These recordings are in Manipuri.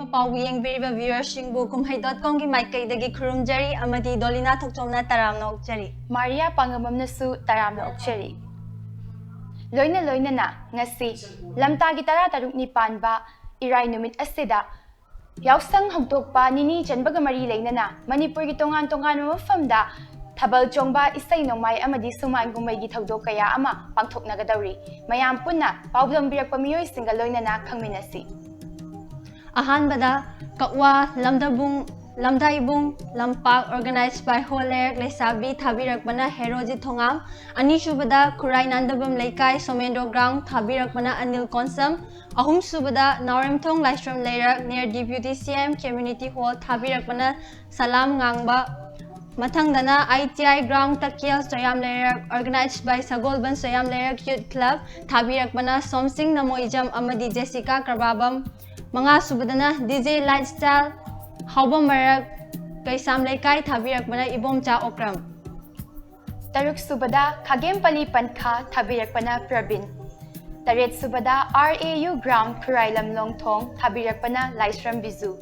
Mapao yengveriba viewersingbu kumhei.com gi maikaidagi khurumjari amadi Dolina Thokchomna taramna okchari. Maria Pangamamnasu taramna okchari. Loina na ngasi lamtagi tara taruk ni panba irai numit asida Yaoshang Hongtokpa Nini Chanba ga mari leinana Manipur gi tongan mafamda Thabal chongba isai nongmai amadi Yaoshang Kumhei gi thodok kaya ama pangthoknagadauri mayam punna pawdam birak pamiyoi singa loinana khangminasi Ahanbada Kakwa Lamdaibung Lampak organized by Holer Lesabi Thabirakbana Heroji Thongam Anishubada Kurai Nandabam Laikai Somendo Ground Thabirakbana Anil Konsam Ahum Subada Narimthong Lystrom Leirak near Deputy CM Community Hall Thabirakbana Salam Ngangba Mathangdana ITI Ground Takiel Soyam Leirak organized by Sagolban Soyam Leirak Youth Club Thabirakbana Somsing Namoijam Amadi Jessica Karbabam Mga Subadana DJ Lifestyle Haubam Marak Kaisam Laikai Thabirakbana Ibom Cha Okram Taruk Subada Kagem Pali Pankha Thabirakbana Prabin Taret Subada RAU Ground Kurai Lamlong Thong Thabirakbana Lystrom Bizu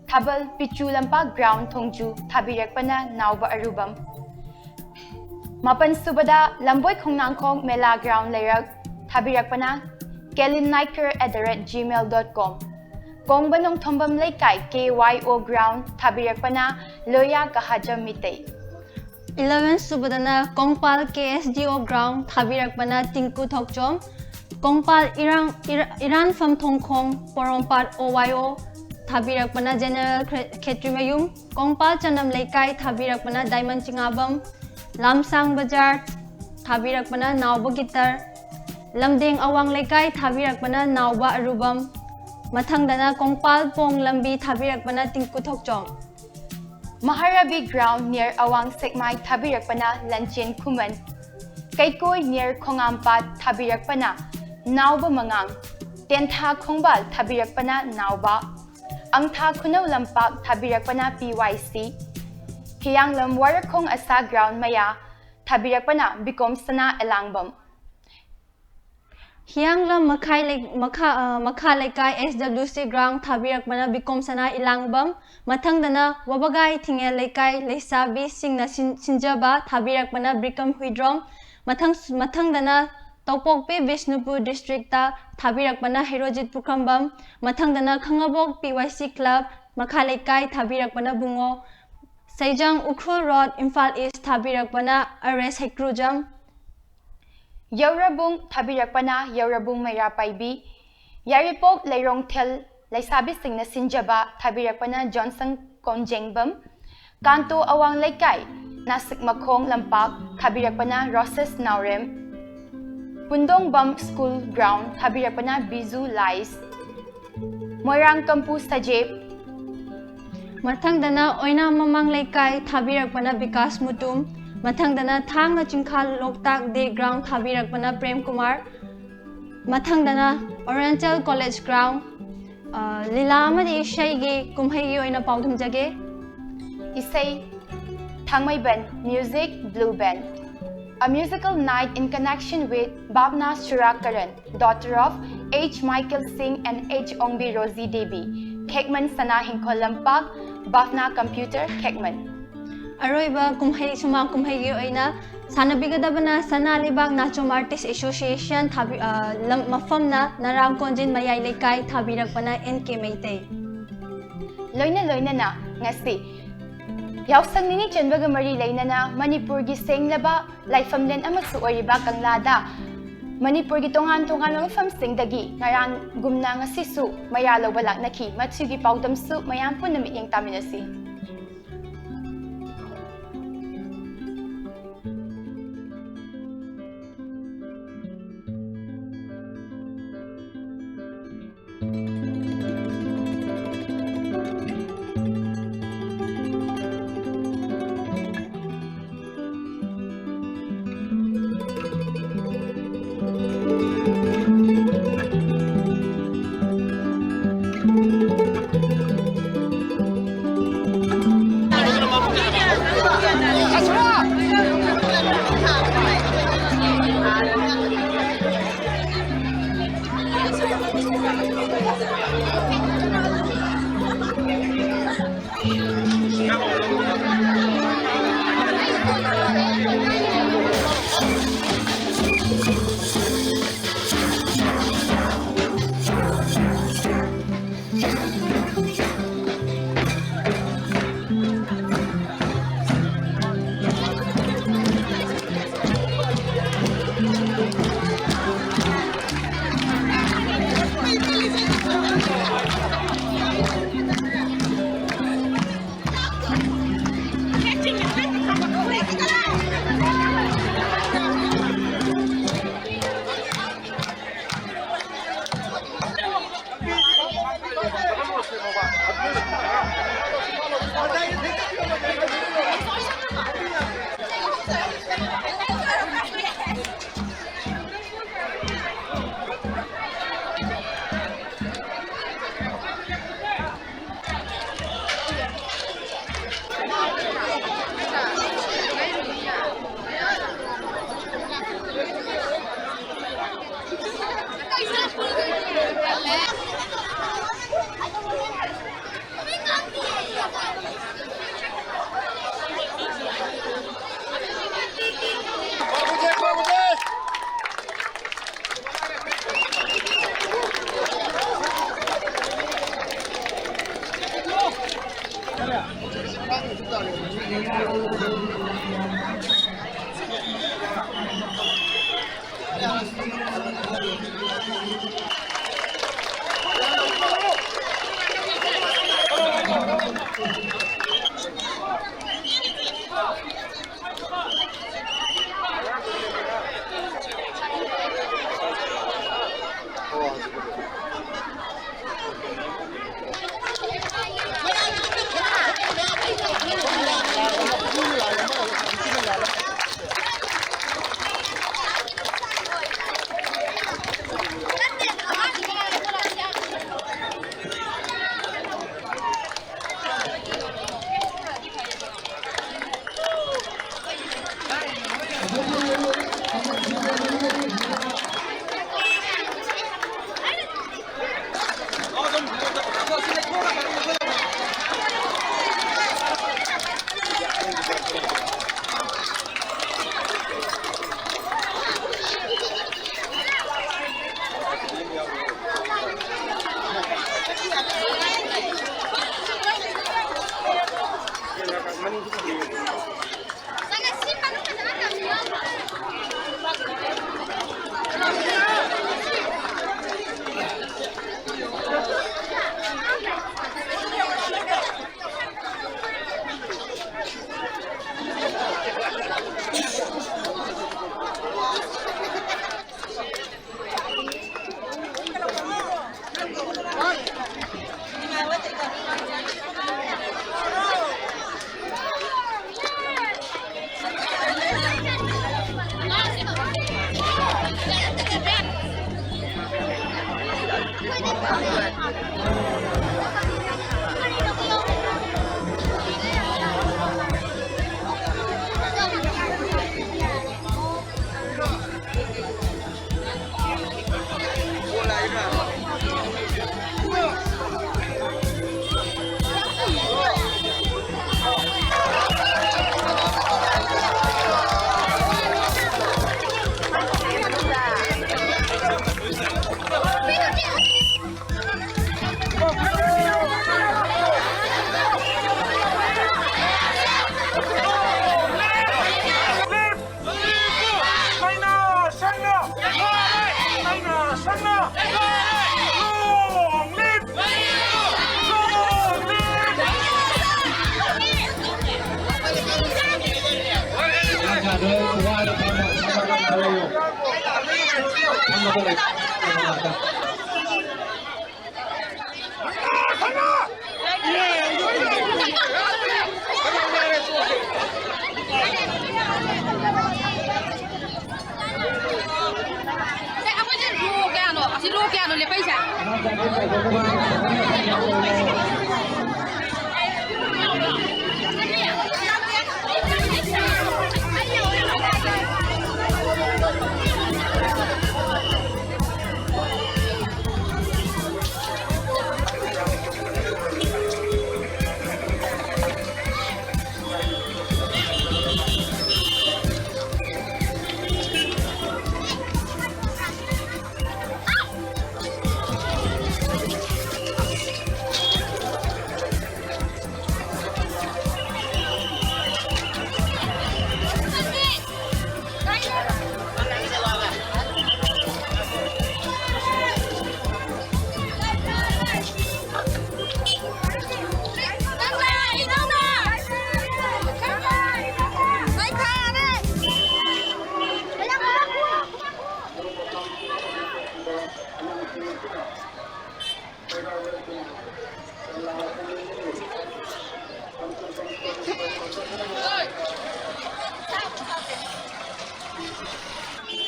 Thabal Pichu Lampak Ground Thongju Thabirakbana Nauba Arubam Mapan Subada Lamboy Khongnangkhong Mela Ground Leirak Thabirakbana kelinniker@gmail.com Kongbanong Thombam Laikai KYO Ground Thabirakbana Loya Kahajam Mitay 11 Subadana Kongpal KSDO Ground Thabirakbana Tinku Thokchom Kongpal Iran Fam Thongkhong Porompat OYO Thabirakbana General Khetrimayum Kongpal Chanam Laikai Thabirakbana Diamond Chingabam Lamsang Bazar Thabirakbana Nauba Gitar Lamding Awang Laikai Thabirakbana Nauba Arubam Mathangdana Kongpal Pong Lambi Thabirakbana Tinku Thokchom Maharabi Ground near Awang Sekmai Thabirakbana Lanchin Kuman Kaikoi near Kongampat Thabirakbana Nauba Mangang Tentha Khongbal Thabirakbana Nauba Angtha Kunaw Lampak Thabirakbana PYC Hiyanglam Warakong Asa Ground Maya Thabirakbana Bikom Sana Elangbam Hianglam Makha Laikai SWC Ground Thabirakbana Bikom Sana Ilangbam Mathangdana Wabagai Thingel Laikai Leisabi Singna Sinjaba Thabirakbana Brikam Huidrom Mathangdana Tokpokpe Vishnupur District Ta Thabirakbana Herojit Pukrambam Mathangdana Khangabok PYC Club Makha Laikai Thabirakbana Bungo Saijang Ukrul Road Imphal East Thabirakbana Arrest Hekrujam Yaurabung Thabirakbana Yaurabung Mayra Paibi Yaripok Leirong Tel Leisabi Singna Sinjaba Thabirakbana Johnson Konjengbam Kanto Awang Laikai Nasik Makhong Lampak Thabirakbana Roses Naurem Pundong Bum School Ground Thabirakbana Bizu Lais Moirang Kampu Sajeb Mathangdana Oina Mamang Laikai Thabirakbana Bikas Mutum Mathangdana Thangna Chingkhal Loktak Day Ground Thabirakbana Prem Kumar Mathangdana Oriental College Ground Lila Amadi Ishaigi Kumhei Oina Paudum Jage Isai Thangmai Band Music Blue Band A musical night in connection with Bhavna Shurakaran, daughter of H. Michael Singh and H. Ongbi Rosie Devi Kekman Sana Hingkho Lampak Bhavna Computer Kekman Aroiba Kumhei Suma Kumhei Oina Sanabigadabana Sana Libak Nachom Artist Association Mafamna Narang Konjin Mayay Laikai Thabirakbana NK Meitei Loina na ngasi Yaoshang Nini Chanba ga mari leinana Manipur gi senglaba laifamlen amasu oriba kanglada Manipur gi tongan mafam singdagi ngarang gumna ngasi su mayalo balak naki matsugi paudam su mayam punna mityang taminasi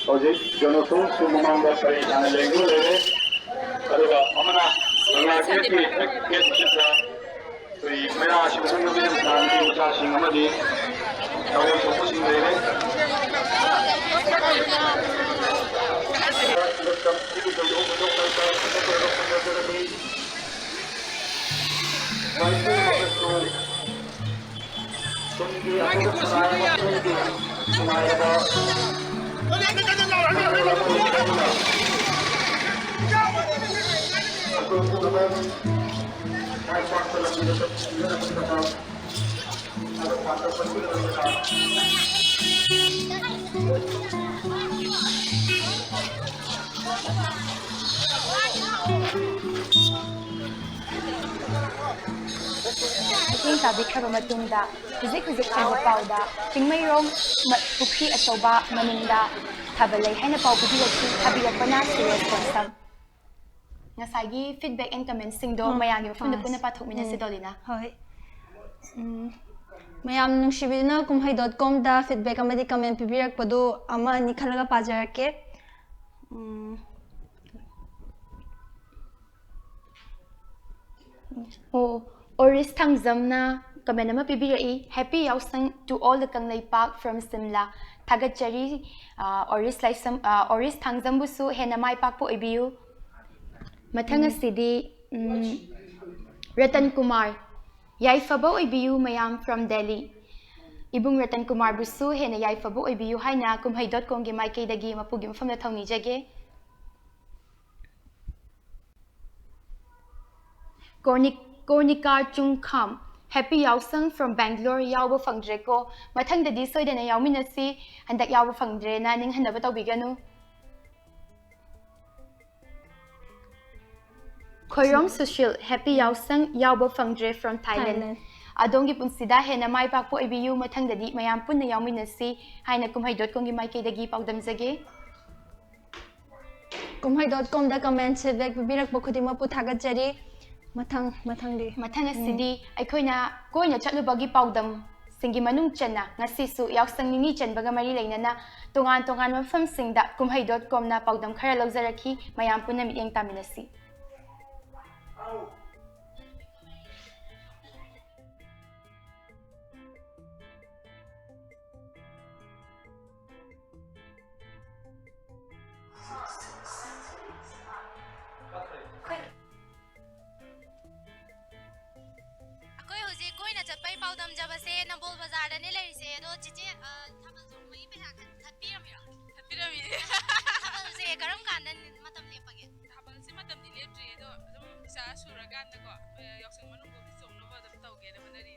Hoje, eu não sou um manga para ir na língua, né? Agora, vamos lá. Vamos lá, que é मेरा आशीर्वाद में भी इंसान की ऊंचा सिंह में दी तो ये सब कुछ नहीं है Mateng tabikraba matungda huzik thaiba pauda chingmairong pukhi achauba maningda thabalai haina pau thabirakpana serious konsam ngasagi feedback and comments singdo mayagi mafunda puna pathokmina sidolina hoi mayam nungsibina kumhai.com da feedback amadi comment pibirak padu ama ani khalaga pajarake Oris Thangzamna comment ama pibirai happy Yaoshang to all the Kanglai Park from Simla Thagachari Oris Thangzambusu henamai park po ibiu Mathanga Sidi Ratan Kumar Yaifabo ibiu mayam from Delhi Ibung Ratan Kumar busu hena Yaifabo ibiu haina kumhai.com ge mai kaidagi mapugi mafamna thawni jage Kornika Chungkham Happy Yaoshang from Bangalore Yauba Fangdreko Mathangda di soidana yauminasi handak Yauba Fangdre na ning hanaba tawbiganu Khoirong Social Happy Yaoshang Yauba Fangdre from Thailand Adongi punsida hena mai pakpo ibiu mathangda di mayam punna yauminasi haina kumhai.com gi mai kaidagi paudamjage kumhai.com da comment feedback pibirak pokhudima pu thagachari Mathang asidi aikoina koina chatubagi paudam singi manung channa ngasisu Yaoshang Nini Chanba ga mari leinana tongan mafam singda kumhai.com na paudam khara lawjaraki mayam punna mieng taminasi Paudam jabase Nambol Bazar da ne lerise do chiche Thabal zong mai pesa khatpiramira Thabal se karam kandan matam lepage Thabal se matam di lepje do dum isa suragan da ko Yaoshang manung ko bisong no ba dum tawge da manari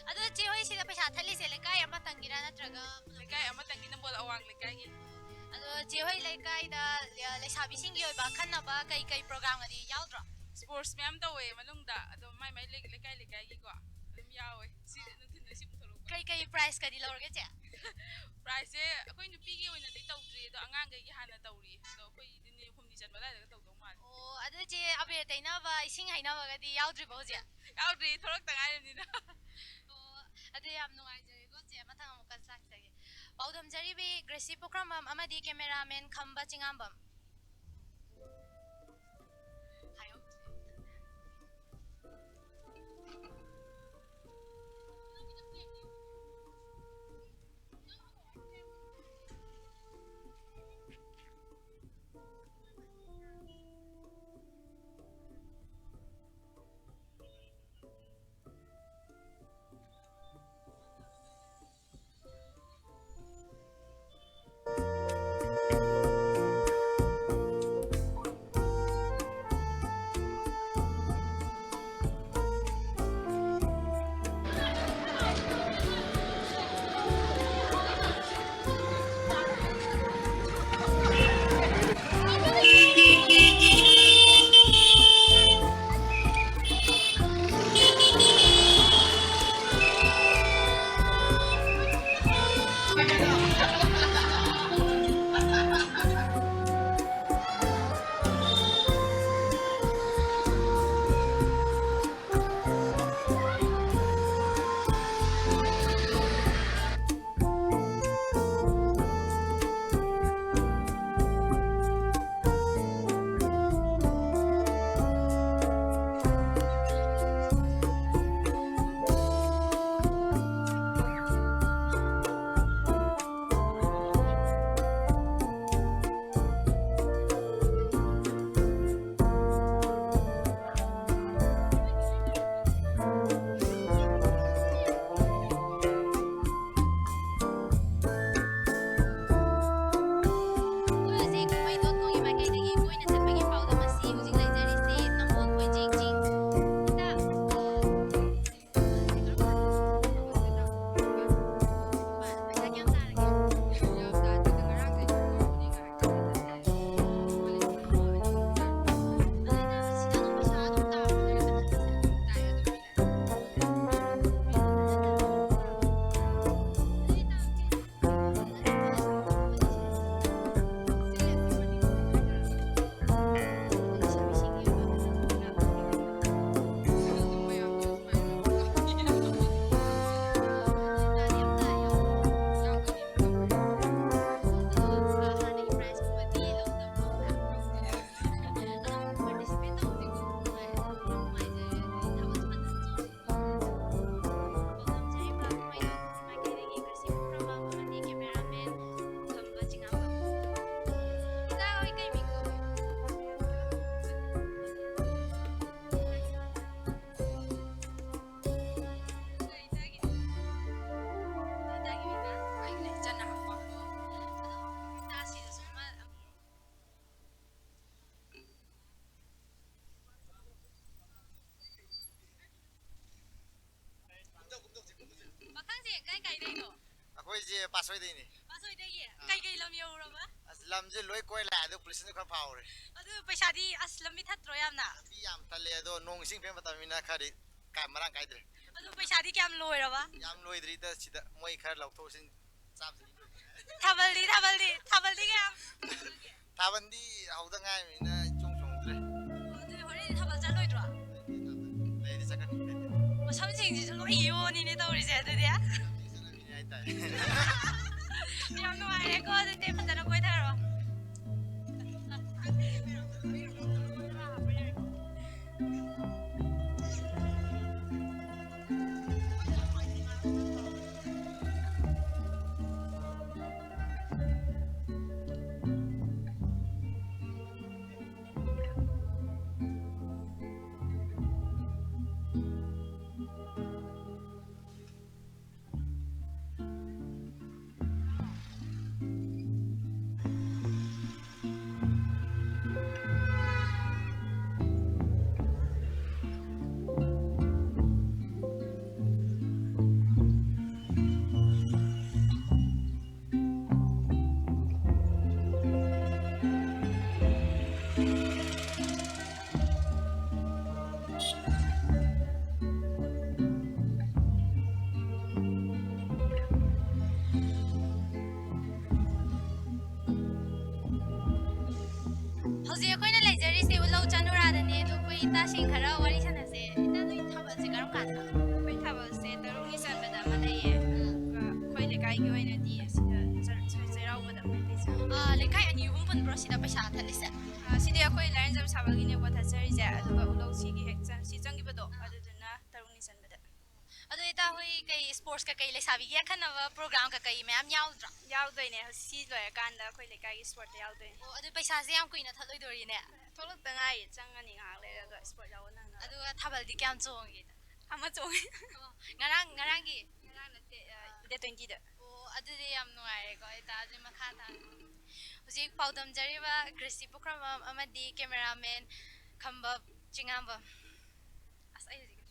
ado che hoi sida pesa thali se lekai ama tangira natraga lekai ama tangi Nambol awang lekai gi ado che hoi lekai da lesabi sing yoi ba khanna ba kai program adi yaudra sports ma'am tawe manung da ado mai lekai gi ko yawe si nuntin si puthoro kai price kadi lawrge che price se akoi nupi gi oina dei tawdri do angang gi hana tawri do akoi dini humni janba da tawdo mal adu che abe taina ba ising haina ba gadi yaudri bo je yaudri thorok tangai ni na adu yam nuai je go che mathang amuk kan sak sage paudam jari be gresi program amadi cameraman khamba chingambam ꯅꯪ ꯀꯥꯏꯗꯩꯅꯣ ꯑꯩꯈꯣꯏꯁꯦ ꯄꯥꯁꯣꯏꯗꯩꯅꯤ ꯑꯁꯣꯏꯗꯒꯤ ꯀꯩ ꯂꯝ ꯌꯧꯔꯕ ꯑꯁ ꯂꯝꯁꯦ ꯂꯣꯏ ꯀꯣꯏ ꯂꯥꯛꯑꯦ ꯑꯗꯣ ꯄꯨꯂꯤꯁꯅ ꯈꯔ ꯐꯥꯎꯔꯦ ꯑꯗꯨ ꯄꯩꯁꯥꯗꯤ ꯑꯁ ꯂꯝꯕꯤ ꯊꯠꯇ꯭ꯔꯣ ꯌꯥꯝꯅ ꯂꯝꯕꯤ ꯌꯥꯝ ꯇꯜꯂꯦ ꯑꯗꯣ ꯅꯣꯡ ꯏꯁꯤꯡ ꯐꯤꯕꯝ ꯃꯇꯝꯅꯤꯅ ꯈꯔꯗꯤ ꯃꯔꯥꯡ ꯀꯥꯏꯗ꯭ꯔꯦ ꯑꯗꯨ ꯄꯩꯁꯥꯗꯤ ꯀꯌꯥꯝ ꯂꯣꯏꯔꯕ ꯌꯥꯝ ꯂꯣꯏꯗ꯭ꯔꯤꯗ ꯁꯤꯗ ꯃꯣꯏ ꯈꯔ ꯂꯧꯊꯣꯛꯁꯤꯟ ꯆꯥꯕꯗꯤ ꯊꯥꯕꯜꯗꯤ ꯀꯌꯥꯝ ꯊꯥꯕꯜꯗꯤ ꯍꯧꯗ ꯉꯥꯏꯔꯤꯕꯅꯤ나 ꯏꯆꯣꯡ ꯆꯣꯡꯗ꯭ꯔꯦ ꯑꯗꯨ ꯍꯣꯔꯦꯟ ꯊꯥꯕꯜ ꯆꯠꯂꯣꯏꯗ꯭ꯔꯣ ꯂꯩꯗꯤ ꯆꯠꯀꯅꯤ ꯃꯁꯝꯁꯤꯡꯁꯤꯁꯨ ꯂꯣꯏ ꯌꯣꯅꯤꯅꯦ ꯇꯧꯔꯤꯁꯦ ꯑꯗꯨꯗꯤ ꯆꯠꯂꯝꯃꯤꯅꯤ ꯍꯥꯏꯇꯥꯔꯦ ꯌꯥꯝ ꯅꯨꯡꯉꯥꯏꯔꯦꯀꯣ ꯑꯗꯨꯗꯤ ꯐꯖꯅ ꯀꯣꯏꯊꯔꯣ ꯍꯧꯖꯤꯛ ꯑꯩꯈꯣꯏꯅ ꯂꯩꯖꯔꯤꯁꯦ ꯎꯂꯧ ꯆꯅꯨꯔꯥꯗꯅꯦ ꯑꯗꯣ ꯑꯩꯈꯣꯏ ꯏꯇꯥꯁꯤꯡ ꯈꯔ ꯋꯥꯔꯤ ꯁꯥꯟꯅꯁꯦ ꯏꯇꯥ ꯅꯣꯏ ꯊꯥꯕꯜꯁꯦ ꯀꯔꯝ ꯀꯥꯟꯗ ꯑꯩꯈꯣꯏ ꯊꯥꯕꯜꯁꯦ ꯇꯔꯨꯛꯅꯤ ꯆꯟꯕꯗ ꯑꯃ ꯂꯩꯌꯦ ꯑꯗꯨꯒ ꯑꯩꯈꯣꯏ ꯂꯩꯀꯥꯏꯒꯤ ꯑꯣꯏꯅꯗꯤ ꯑꯁꯤꯗ ꯆꯩꯔꯥꯎꯕꯗ ꯂꯩꯁꯦ ꯂꯩꯀꯥꯏ ꯑꯅꯤ ꯑꯍꯨꯝ ꯄꯨꯟꯕ꯭ꯔꯣ ꯁꯤꯗ ꯄꯩꯁꯥ ꯊꯠꯂꯤꯁꯦ ꯁꯤꯗꯤ ꯑꯩꯈꯣꯏ ꯂꯥꯏꯔꯦꯟꯖꯝ ꯁꯥꯕꯜꯒꯤꯅꯦꯀꯣ ꯊꯠꯆꯔꯤꯁꯦ ꯑꯗꯨꯒ ꯎꯂꯧꯁꯤꯒꯤ ꯍꯦꯛ ꯁꯤ ꯆꯪꯈꯤꯕꯗꯣ ꯑꯗꯨꯗꯨꯅ ꯇꯔꯨꯛꯅꯤ ꯆꯟꯕꯗ ꯑꯗꯣ ꯏꯇꯥ ꯍꯣꯏ ꯀꯩ ꯁ꯭ꯄꯣꯔꯠꯁ ꯀꯩ ꯂꯩꯁꯥꯕꯤꯒꯤ ꯑꯈꯟꯅꯕ ꯄ꯭ꯔꯣꯒ꯭ꯔꯥꯝ ꯀꯩ ꯃꯌꯥꯝ ꯌꯥꯎꯗ꯭ꯔꯣ ꯌꯥꯎꯗꯣꯏꯅꯦ ꯁꯤ ꯂꯣꯏꯔꯀꯥꯟꯗ ꯑꯩꯈꯣꯏ ꯂꯩꯀꯥꯏꯒꯤ ꯁ꯭ꯄꯣꯔꯠꯇ ꯌꯥꯎꯗꯣꯏꯅꯦ ꯑꯣ ꯑꯗꯨ ꯄꯩꯁꯥꯁꯦ ꯌꯥꯝ ꯀꯨꯏꯅ ꯊꯠꯂꯣꯏꯗꯣꯔꯤꯅꯦ ꯊꯣꯛꯂꯛꯇ ꯉꯥꯏ ꯆꯪꯉꯅꯤ ꯉꯥꯏꯍꯥꯛ ꯂꯩꯔꯒ ꯁ꯭ꯄꯣꯔꯠ ꯌꯥꯎꯕ ꯅꯪꯅ ꯑꯗꯨꯒ ꯊꯥꯕꯜꯗꯤ ꯀꯌꯥꯝ ꯆꯣꯡꯉꯦ ꯑꯃ ꯆꯣꯡꯉꯦ ꯉꯔꯥꯡꯒꯤ ꯉꯔꯥꯡ ꯅꯠꯇꯦ ꯗꯦꯠ 20ꯗ ꯑꯣ ꯑꯗꯨꯗꯤ ꯌꯥꯝ ꯅꯨꯡꯉꯥꯏꯔꯦꯀꯣ ꯏꯇꯥ ꯑꯗꯨꯗꯤ ꯃꯈꯥ ꯇꯥꯅ ꯍꯧꯖꯤꯛ ꯄꯥꯎꯗꯝꯖꯔꯤꯕ ꯒ꯭ꯔꯤꯁꯤ ꯄꯨꯈ꯭ꯔꯝꯕꯝ ꯑꯃꯗꯤ ꯀꯦꯃꯦꯔꯥꯃꯦꯟ ꯈꯝꯕ ꯆꯤꯉꯥꯝꯕꯝ ꯑꯁ ꯑꯩ ꯍꯧꯖꯤꯛ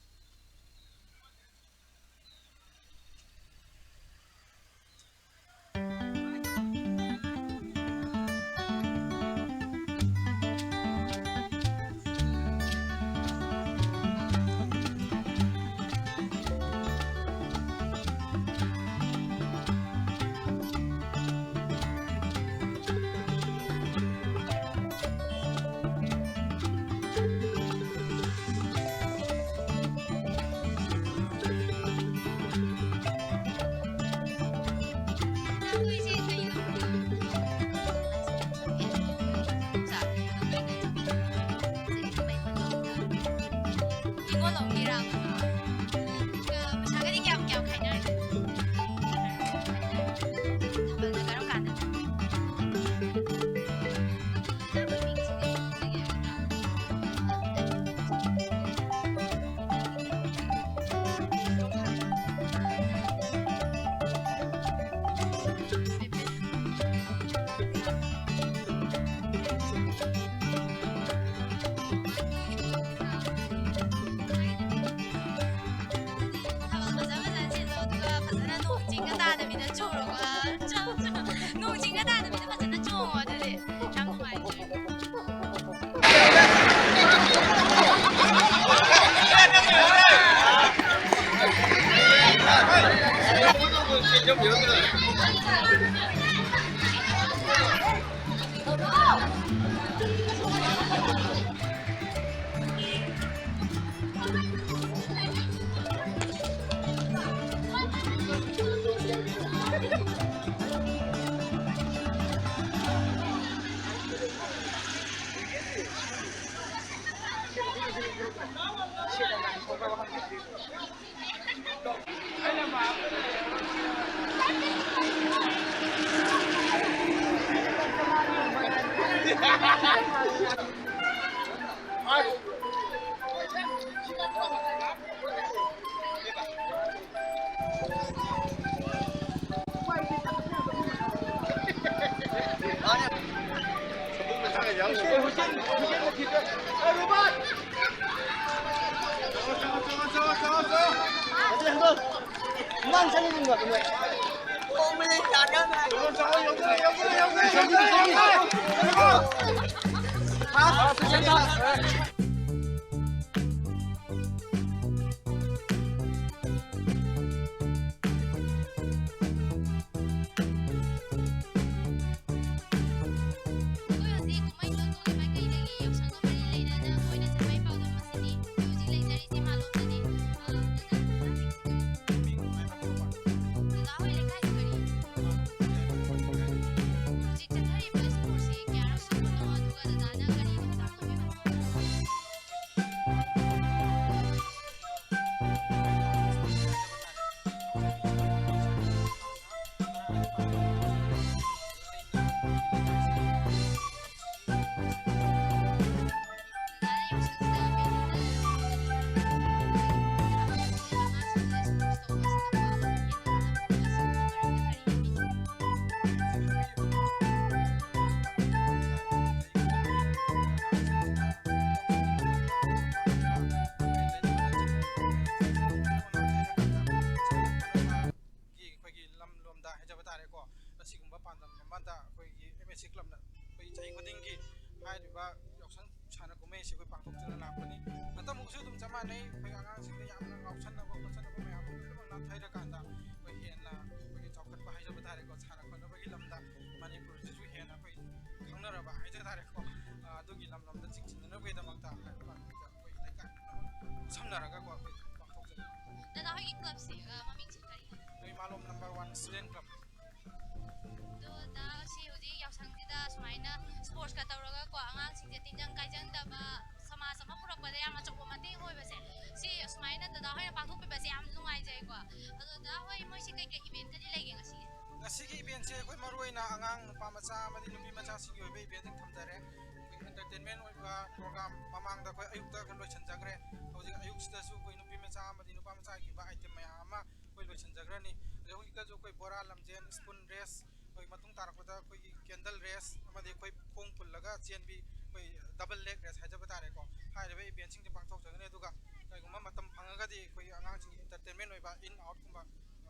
double leg race hajaba tare ko haire event sing pangthok jagane aduga kaiguma matam phangagadi koi angang sing entertainment oiba in out kumba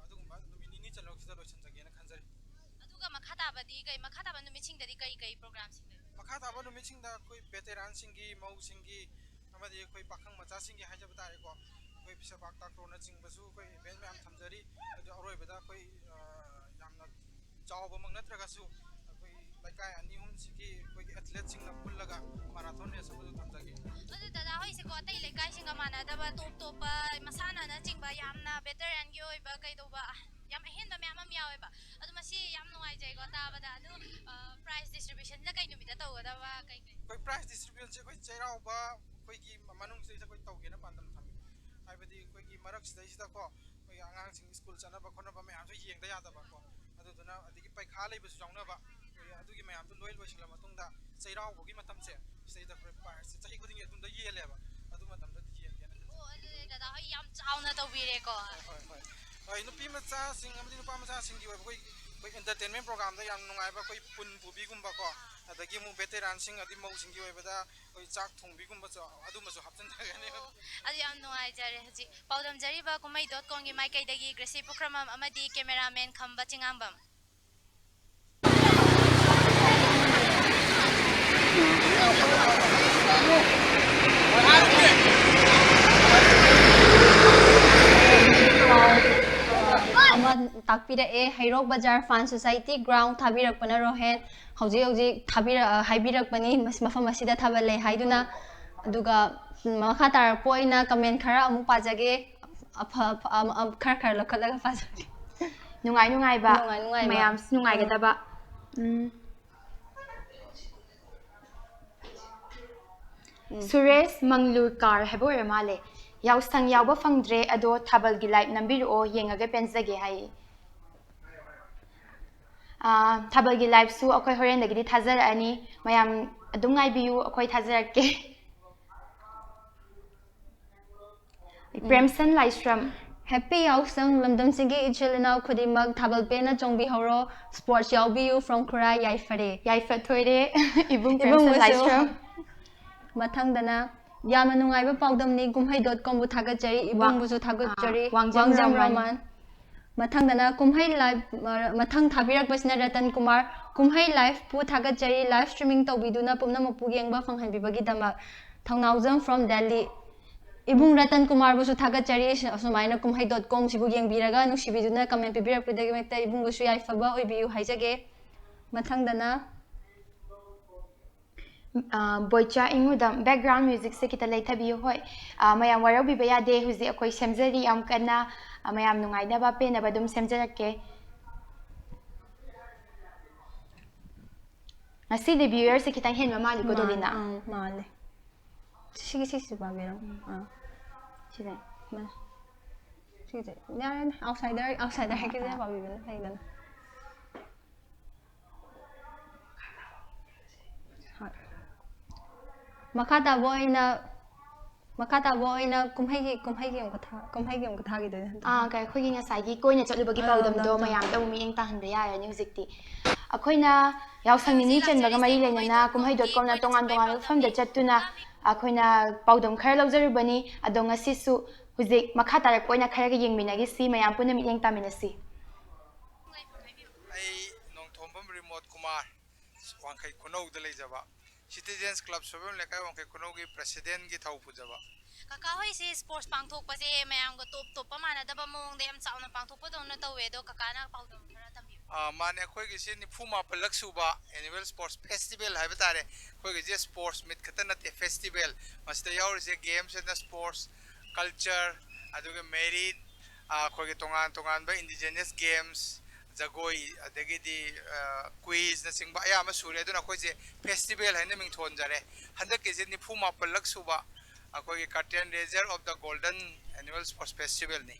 adugumba nini chalok sida loisan jagena khanjari aduga makhatabadi kai makhataba numiching dadi kai program sing makhataba numiching da koi veteran singi mau singi amadi koi pakhang macha singi hajaba tare ko koi pisa bak tak rona ching basu koi event me am thamjari adu aroi bada koi yamna chawba mang natraga su koi laikai ani hum sigi koi athlete sing na pullaga marathon race adu thamjagi adu dada hoi se ko tai laikai sing amana daba top top ba masana na chingba yamna veteran gi oi ba kai do ba yam hen ba myam yawe ba adu masi yam nuai jai ko ta ba da adu prize distribution na kai numida taw da ba kai koi prize distribution se koi chairau ba koi gi manung se koi tawge na pandam thami haibadi koi gi marak sida ko koi angang sing school chana ba khona ba me am so yeng da ya da ba ko adu duna adigi pai kha lei bu jongna ba adu gi me am loi loi sila matung da chairau bo gi matam se se da prize se chahi kuding etun da yele ba adu matam da yen gen o adu dada hoi yam chauna taw bi re ko hoi nupi macha sing amadi nupa macha sing gi koi koi entertainment program da yam nungai ba koi pun bubi gumba ko adagi mu veteran sing adi mau sing gi bada koi chak thongbi gumba cha adu ma so haptan da gane adu yam nuai jare haji paudam jari ba kumai.com gi mai kai dagi grasi pukramam amadi cameraman khamba chingambam takpirae Hairok Bazar Fan Society ground thabirakpana rohen hauji haibirakpani mafam asida thabal lei haiduna aduga makha tar poina comment khara amu pajage khar lokhalaga pajage nungai ba mayam nungai ga ba Suresh Manglurkar hebore male Yaoshang yawba fangdre ado Thabal gi live nambiru o yengaga pensage hai Thabal gi live su akoi horen dagi thazar ani mayam adum ngai biu akoi thazar ke Premsan Livestream Happy Yaoshang lamdam singi ichilina khudimak Thabal pena chongbi horo sports yawbiu from Kura Yaifa thoire ibung Premsan Livestream mathangdana yamna nungaiba paudamni kumhei.com bu thagachari ibung bu su thagachari Wangjam Raman Mathangdana Kumhei Live Mathang Thabirakbasina Ratan Kumar Kumhei Live Pu Thagachari live streaming tawbiduna pumnamuk yengba phanghanbibagidama Thongnauzam from Delhi Ibung Ratan Kumar busu Thagachari Sumaina Kumhei.com sibu yengbiraga nusibiduna comment pibirakpidagimekta ibung busu yaifaba oibiyu haijage Mathangdana Boicha ingudam background music se kita lay thabiyo hoy mayam waraw bibaya de huzi akoi semjari am kana mayam nungai da ba pe na badum semjarakke ngasi de viewer se kita hen mama liko dolina male sigi babero sine sigi ya outsider ke je babibena haidana Makata boy na kumhai yung kutha gi de kai khoi nga sai gi koina chatlu bagi paudam do mayam da mi eng ta han da ya ni hujik ti akoina Yaoshang Nini Chanba ga mari leina kumhai.com na tongan fam da chatuna akoina paudam khar lawjaru bani adonga sisu hujik makata ra koina khar ga yengmina gi si mayam puna mi eng ta minasi ai nong thombam remote kumar wangkai kunou da leijaba Citizens Club Sobem lekai wangkai kunou gi president gi thau pujaba Kaka hoi si sports pangthok pa se mayam go top pa mana da ba mong de am chauna pangthok pa dong na tawe do kaka na paudam khara tambi mane khoi gi sin phuma palak suba annual sports festival hai batare khoi gi je sports mit khatana te festival masta yaur se games and sports culture aduga merit khoi gi tongan ba indigenous games Zagoi adagidi quiz na singba ayama sure aduna khoi je festival haina ming thon jare handak ke je ni phuma palak suba akoi curtain raiser of the golden annual sports festival ni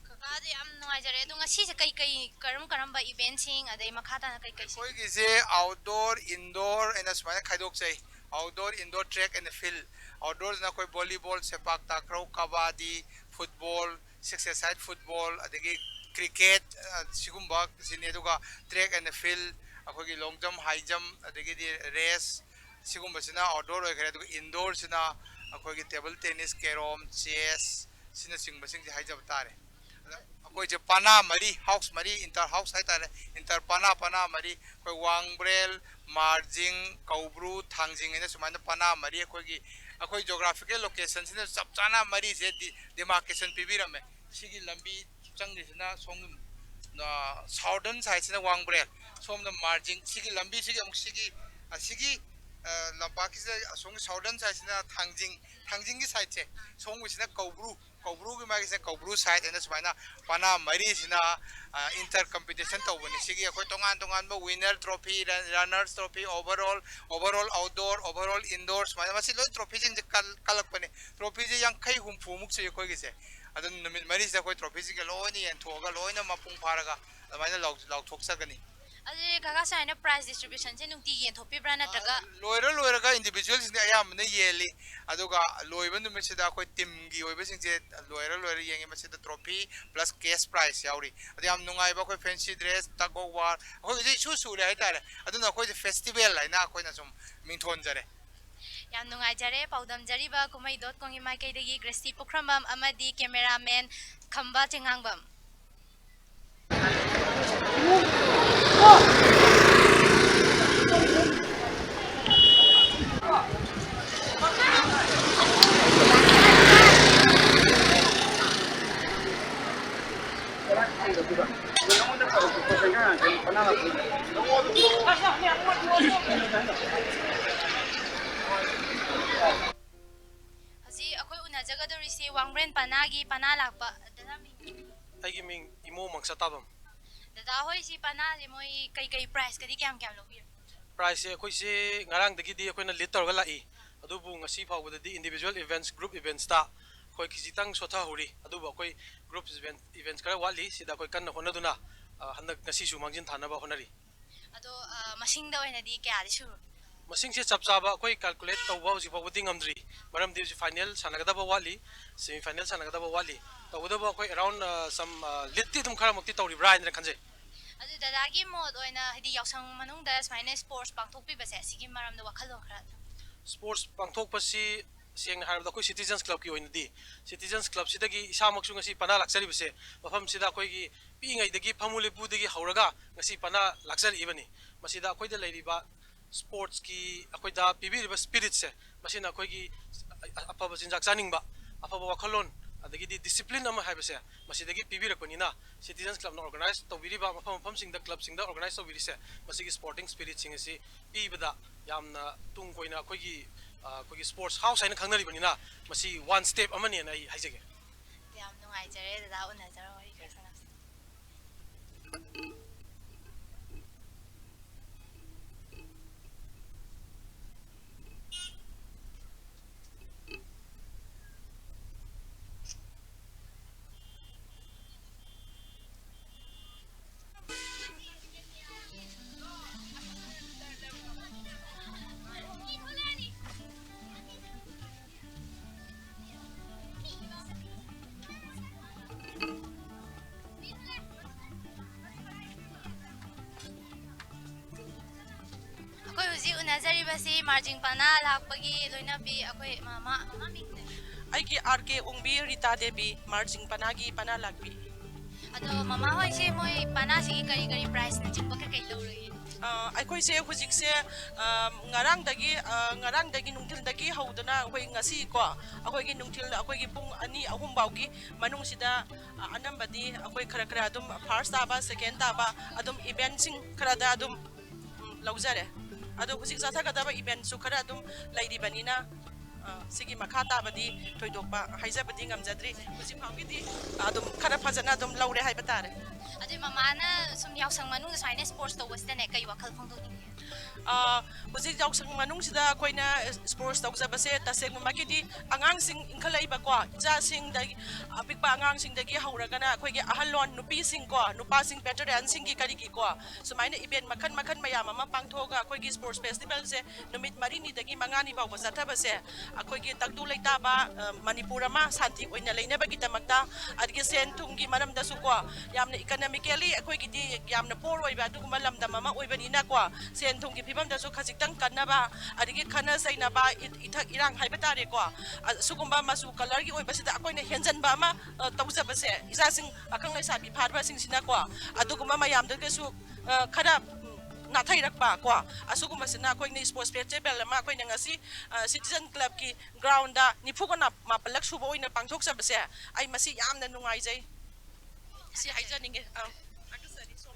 kaka de am nuai jare do ngasi se kai karam ba event sing adai makhata na kai khoi gi je outdoor indoor and asmana khaidok chai outdoor indoor track and field outdoors na koi volleyball sepak takraw kabadi football six side football adagi cricket sigumba sine duga track and field akogi long jump high jump adagi race sigumba sina outdoor oi khare duga indoor sina akogi table tennis carom chess sina singba sing high jump tare akoi je pana mari house mari inter house hai tare inter pana mari koi wangbrel marjing kaubru thangjing ina sumana pana mari akoi geographical location sina chapchana mari je demarcation pibirame sigi lambi changisina song southern side sina wangbrel som the margin sigi lambi sigi amuk sigi lambaki song southern side sina thangjing gi side che song wisina kaubru gi magi sina kaubru side and smaina pana mari sina inter competition to bani sigi akoi tongan ba winner trophy runners trophy overall outdoor overall indoors smaina masi loi trophy jing kalak pani trophy je yang khai humpu muk che koi gi se adun numit mari sa koi trophy ji galoni and thoga loina mapung pharaga amaina law thoksagani ade kaka sai na prize distribution se nungti yen thopi brana taga loira ga individuals ni ayam na yeli aduga loiba numit sida koi team gi oiba sing je loira yengi masida trophy plus cash prize yauri ade am nungai ba koi fancy dress tago war koi ji su le ai tare aduna koi festival lai na koi na sum mingthon jare yam nungai jare paudam jari ba kumai.com gi mai kai degi Gracie Pokhrambam amadi cameraman khamba chengangbam Haji akoi una jaga do risi wangbrand panagi pana lakpa dada aigi ming imo mangsa tabam dada hoi si pana je moi kai price kadi kyam lobi price akoi se ngarang dagi di akoi na lead tor ga lai adubu ngasi phawda di individual events group events ta koi kijitang sotha huri adubu akoi group events kara wali sida koi kan hona duna handak ngasi su mangjin thana ba honari ado masing da oina di kya di su masing se chapchaba akoi calculate tawba hoji phawdi ngamdri maram di final sanagada ba wali semi final sanagada ba wali tawda ba akoi around some lead ti thum khara mukti tawri bra ina khanje adu dada gi mod oina hidi yausang manung da smaina sports pangthok pi base sigi maram da wakhal khara sports pangthok pasi सेंगना हारबदा अखोई सिटीजन्स क्लब की ओइनदी सिटीजन्स क्लब सिदगी इसामक्सु ngasi pana laksari bise mafam sida akoi gi pingai dagi famule pu dagi hauraga ngasi pana laksari ibani masida akoi da leiriba sports ki akoi da pibiriba spirit se masina akoi gi apaba jinjak chaningba apaba wakhalon adagi di discipline ama haibase masidagi pibirakpanina citizens club na organize tawiriba mafam sing da club sing da organize tawiri se masigi sporting spirit sing asi pibada yamna tung koina akoi gi कोई स्पोर्ट्स हाउस है ना खंगना रिबनी ना मसी वन स्टेप अमनी ना ये हाइजेगे याम नुंगाइजरे दादा उनजरो वरी करसनस अखोई हुजी उनजरी बसी मार्जिंग पाना लाखपगी लोइना बी अखोई मामा Ming आईकी R K उंगबी Rita Devi margin पनागी पना लागी अदो मामा होय से मोय पाना सी करी करी प्राइस न चिंप के कई लौरई अखोई से हुजिक से ngarangdagi nungthildagi haudana akhoi ngasi ko akhoi gi nungthil akhoi gi pung ani ahum baugi manung sida anambadi akhoi khara khara adum first taba second taba adum event sing khara da adum laujare ado husik satha kadaba event su khara adum laidi banina sigi makha tabadi thoidokpa haijabadi ngamjadri husik phawgidi adum khara phajana adum laure haiba tare अदे मामाना सुम यावसंग मनु साइने स्पोर्ट्स तो वस्तने कई वखल फंगदोनी हुजिक यावसंग मनुंग सिदा कोइना स्पोर्ट्स तौजबसे तसेंग माकिदी अंगांग सिंग इंखलाइबा को इजा सिंग दगी अपिकबा अंगांग सिंग दगी हौरगना अखोइगे अहलोन नुपी सिंग को नुपा सिंग वेटरन सिंग की करी की को सुमाइना इवेंट मखन मखन मयाम अमा पांगथोगा अखोइगे स्पोर्ट्स फेस्टिवल से नुमित मरिनी दगी मंगानी बाव जाथबसे अखोइगे तगदु लेताबा मणिपुर अमा शांति ओइना लेनबगी तमक्ता अदगे सेन थुंगी मरमदसु को यामना इकोनॉमिकली अखोइगिदी यामना पोर ओइबा दुगुमा लमदम अमा ओइबनिना को सेन थुंगी फिबम दसु खजिक्तंग कन्नबा अदगे खना सैनबा इथक इरांग हाइबा तारे को सुगुम्बा मसु कलर की ओइबसिदा अखोइना हेंजनबा अमा तौजबसे इजासिंग अखंग लेसाबी फारबा सिंसिना को अदुगुमा मयाम दगसु खरा नाथाइरकपा को असुगुमसिना अखोइना स्पोर्ट्स फेस्टिवल अमा अखोइना ngasi सिटीजन क्लब की ग्राउंड दा निफुगना मापलक सुबो ओइना पांगथोकसबसे आई मसी यामना नुंगाइजै si haijaninge akasari so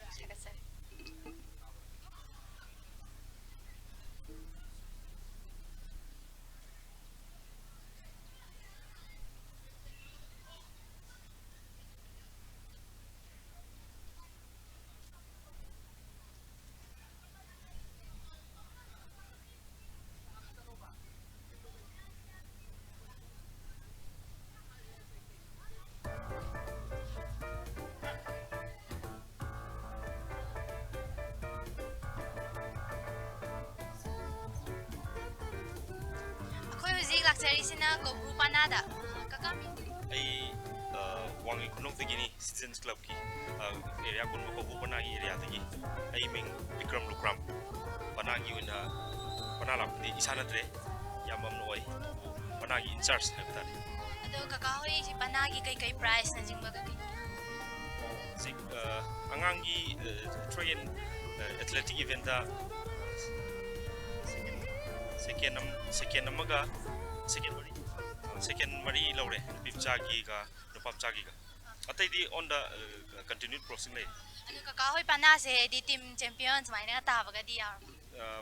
laksarisina ko grupanada kakami ai wangi kunok tegi citizens club ki area kun ko bupanagi area tegi ai ming Vikram Lukram panagi una panala di isanatre yamam noi panagi in charge habta ado kakahoi si panagi kai price na jingba ka sik angangi train athletic event da second namaga second mari laure pipchagi ga nupapchagi ga atai di on the continued processing lay anu kakahoi pana se di team champions maina ta baga di yaw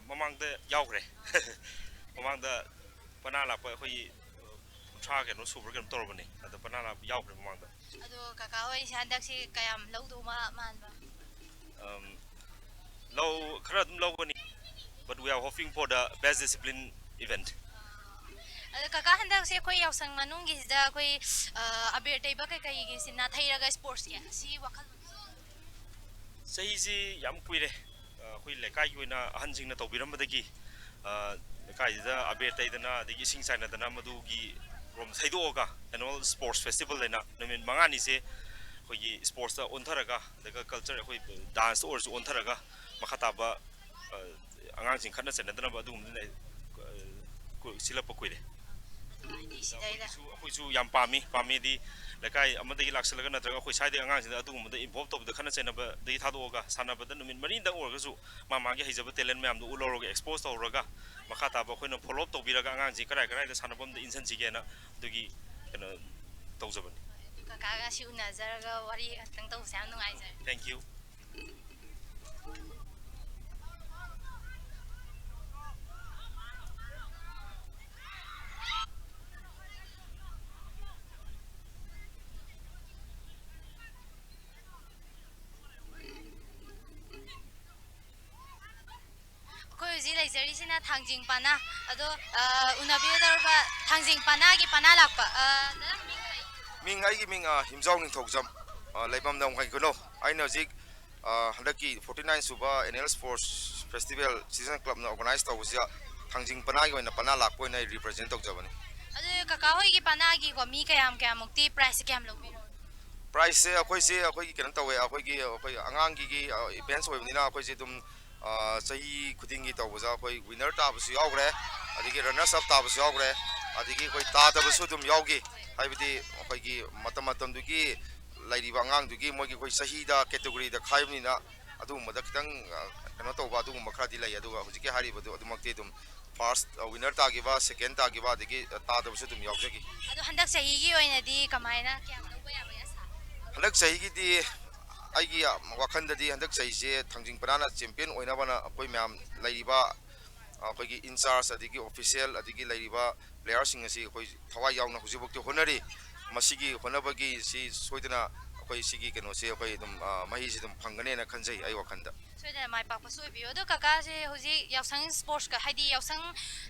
mamang da yaugre mamang da pana la pa khoi tra ke no super game torbani ado pana la yaugre mamang da ado kakahoi sandak si kayam laudo ma manba low kharad low bani but we are hoping for the best discipline event kaka handak se koi yausang manung gi da koi aber tei ba kai gi sin na thairaga sports ya si wakal sei ji yam kuire khoi lekai gi na ahanjing na tobiram badagi lekai da aber tei da na digi sing sai na da na madu gi rom thaido ga annual sports festival lena namin mangani se khoi gi sports da ontharaga daga culture khoi dance or su ontharaga makhata ba angang sing khana sen da na ba dum ne silap kuire ꯍꯥꯏꯗꯤ ꯁꯤꯗꯩꯗ ꯑꯩꯈꯣꯏꯁꯨ ꯌꯥꯝ ꯄꯥꯝꯃꯤꯗꯤ ꯂꯩꯀꯥꯏ ꯑꯃꯗꯒꯤ ꯂꯥꯛꯁꯤꯜꯂꯒ ꯅꯠꯇ꯭ꯔꯒ ꯑꯩꯈꯣꯏ ꯁ꯭ꯋꯥꯏꯗꯒꯤ ꯑꯉꯥꯡꯁꯤꯡꯗ ꯑꯗꯨꯒꯨꯝꯕꯗ ꯏꯟꯚꯣꯜꯕ ꯇꯧꯕꯗ ꯈꯠꯅ ꯆꯩꯅꯕꯗꯒꯤ ꯊꯥꯗꯣꯛꯑꯒ ꯁꯥꯟꯅꯕꯗ ꯅꯨꯃꯤꯠ ꯃꯔꯤꯗꯪ ꯑꯣꯏꯔꯒꯁꯨ ꯃꯥꯒꯤ ꯍꯩꯖꯕ ꯇꯦꯂꯦꯟ ꯃꯌꯥꯝꯗꯣ ꯎꯠꯍꯧꯔꯒ ꯑꯦꯛꯁꯄꯣꯖ ꯇꯧꯔꯒ ꯃꯈꯥ ꯇꯥꯕ ꯑꯩꯈꯣꯏꯅ ꯐꯣꯂꯣ ꯑꯞ ꯇꯧꯕꯤꯔꯒ ꯑꯉꯥꯡꯁꯤ ꯀꯗꯥꯏꯗ ꯁꯥꯟꯅꯐꯝꯗ ꯏꯟꯁꯤꯟꯁꯤꯒꯦꯅ ꯑꯗꯨꯒꯤ ꯀꯩꯅꯣ ꯇꯧꯖꯕꯅꯤ ꯀꯀꯥꯒ ꯁꯤ ꯎꯅꯖꯔꯒ ꯋꯥꯔꯤ ꯉꯥꯛꯇꯪ ꯇꯧꯕꯁꯦ ꯌꯥꯝ ꯅꯨꯡꯉꯥꯏꯖꯔꯦ ꯊꯦꯡꯛ ꯌꯨ ꯑꯩꯈꯣꯏ ꯍꯧꯖꯤꯛ ꯂꯩꯖꯔꯤꯁꯤꯅ ꯊꯥꯡꯖꯤꯡ ꯄꯥꯅꯥ ꯑꯗꯣ ꯎꯅꯕꯤꯒꯗꯧꯔꯕ ꯊꯥꯡꯖꯤꯡ ꯄꯥꯅꯥꯒꯤ ꯄꯥꯅꯥ ꯂꯥꯛꯄ ꯃꯤꯡ ꯑꯩꯒꯤ ꯃꯤꯡ ꯍꯤꯝꯖꯥꯎ ꯅꯤꯡꯊꯧꯖꯝ ꯂꯩꯐꯝ ꯅꯝꯈꯩꯒꯅꯣ ꯑꯩꯅ ꯍꯧꯖꯤꯛ ꯍꯟꯗꯛꯀꯤ 49 ꯁꯨꯕ ꯑꯦꯅꯨꯑꯦꯜ ꯁ꯭ꯄꯣꯔꯠꯁ ꯐꯦꯁꯇꯤꯚꯦꯜ ꯁꯤꯖꯟ ꯀ꯭ꯂꯕꯅ ꯑꯣꯔꯒꯅꯥꯏꯖ ꯇꯧꯕꯁꯤꯗ ꯊꯥꯡꯖꯤꯡ ꯄꯅꯥꯒꯤ ꯑꯣꯏꯅ ꯄꯅꯥ ꯂꯥꯛꯄ ꯑꯣꯏꯅ ꯑꯩ ꯔꯤꯄ꯭ꯔꯖꯦꯟ ꯇꯧꯖꯕꯅꯤ ꯑꯗꯨ ꯀꯀꯥ ꯍꯣꯏꯒꯤ ꯄꯥꯅꯥꯒꯤꯀꯣ ꯃꯤ ꯀꯌꯥꯃꯨꯛꯇꯤ ꯄ꯭ꯔꯥꯏꯁꯁꯦ ꯀꯌꯥꯝ ꯂꯧꯕꯤꯔꯣ ꯄ꯭ꯔꯥꯏꯁꯁꯦ ꯑꯩꯈꯣꯏꯒꯤ ꯀꯩꯅꯣ ꯇꯧꯋꯦ ꯑꯩꯈꯣꯏ ꯑꯉꯥꯡꯒꯤ ꯏꯚꯦꯟꯠꯁ ꯑꯣꯏꯕꯅꯤꯅ ꯑꯩꯈꯣꯏꯁꯦ ꯑꯗꯨꯝ ꯆꯍꯤ ꯈꯨꯗꯤꯡꯒꯤ ꯇꯧꯕꯗ ꯑꯩꯈꯣꯏ ꯋꯤꯟꯅꯔ ꯇꯥꯕꯁꯨ ꯌꯥꯎꯈ꯭ꯔꯦ ꯑꯗꯒꯤ ꯔꯟꯅꯔꯁ ꯑꯞ ꯇꯥꯕꯁꯨ ꯌꯥꯎꯈ꯭ꯔꯦ ꯑꯗꯒꯤ ꯑꯩꯈꯣꯏ ꯇꯥꯗꯕꯁꯨ ꯑꯗꯨꯝ ꯌꯥꯎꯈꯤ ꯍꯥꯏꯕꯗꯤ ꯑꯩꯈꯣꯏꯒꯤ ꯃꯇꯝꯗꯨꯒꯤ ꯂꯩꯔꯤꯕ ꯑꯉꯥꯡꯗꯨꯒꯤ ꯃꯣꯏꯒꯤ ꯑꯩꯈꯣꯏ ꯆꯍꯤꯗ ꯀꯦꯇꯦꯒꯣꯔꯤꯗ ꯈꯥꯏꯕꯅꯤꯅ ꯑꯗꯨꯒꯨꯝꯕꯗ ꯈꯤꯇꯪ ꯀꯩꯅꯣ ꯇꯧꯕ ꯑꯗꯨꯒꯨꯝꯕ ꯈꯔꯗꯤ ꯂꯩ ꯑꯗꯨꯒ ꯍꯧꯖꯤꯛꯀꯤ ꯍꯥꯏꯔꯤꯕꯗꯨ ꯑꯗꯨꯃꯛꯇꯤ ꯑꯗꯨꯝ ꯐꯥꯔꯁ ꯋꯤꯟꯅꯔ ꯇꯥꯈꯤꯕ ꯁꯦꯀꯦꯟ ꯇꯥꯈꯤꯕ ꯑꯗꯒꯤ ꯇꯥꯗꯕꯁꯨ ꯑꯗꯨꯝ ꯌꯥꯎꯖꯈꯤ ꯑꯗꯣ ꯍꯟꯗꯛ ꯆꯍꯤꯒꯤ ꯑꯣꯏꯅꯗꯤ ꯀꯃꯥꯏꯅ ꯀꯌꯥꯝ ꯂꯧꯕ ꯌꯥꯕꯒꯦ ꯑꯁꯥ ꯍꯟꯗꯛ ꯆꯍꯤꯒꯤꯗꯤ ꯑꯩꯒꯤ ꯋꯥꯈꯜꯗꯗꯤ ꯍꯟꯗꯛ ꯆꯍꯤꯁꯦ ꯊꯥꯡꯖꯤꯡ ꯄꯅꯥꯅ ꯆꯦꯝꯄꯤꯌꯟ ꯑꯣꯏꯅꯕꯅ ꯑꯩꯈꯣꯏ ꯃꯌꯥꯝ ꯂꯩꯔꯤꯕ ꯑꯩꯈꯣꯏꯒꯤ ꯏꯟꯆꯥꯔꯖ ꯑꯗꯒꯤ ꯑꯣꯐꯤꯁꯤꯌꯦꯜ ꯑꯗꯒꯤ ꯂꯩꯔꯤꯕ ꯄ꯭ꯂꯦꯌꯥꯔꯁꯤꯡ ꯑꯁꯤ ꯑꯩꯈꯣꯏ ꯊꯋꯥꯏ ꯌꯥꯎꯅ ꯍꯧꯖꯤꯛꯐꯥꯎꯗꯤ ꯍꯣꯠꯅꯔꯤ ꯃꯁꯤꯒꯤ ꯍꯣꯠꯅꯕꯒꯤ ꯁꯣꯏꯗꯅ ꯑꯩꯈꯣꯏ ꯁꯤꯒꯤ ꯀꯩꯅꯣꯁꯦ ꯑꯩꯈꯣꯏ ꯑꯗꯨꯝ ꯃꯍꯩꯁꯤ ꯑꯗꯨꯝ ꯐꯪꯒꯅꯦꯅ ꯈꯟꯖꯩ ꯑꯩ ꯋꯥꯈꯜꯗ ꯁꯣꯏꯗꯅ ꯃꯥꯏ ꯄꯥꯛꯄꯁꯨ ꯑꯣꯏꯕꯤꯌꯨ ꯑꯗꯣ ꯀꯀꯥꯁꯦ ꯍꯧꯖꯤꯛ ꯌꯥꯎꯁꯪ ꯁ꯭ꯄꯣꯔꯠꯁꯀ ꯍꯥꯏꯗꯤ ꯌꯥꯎꯁꯪ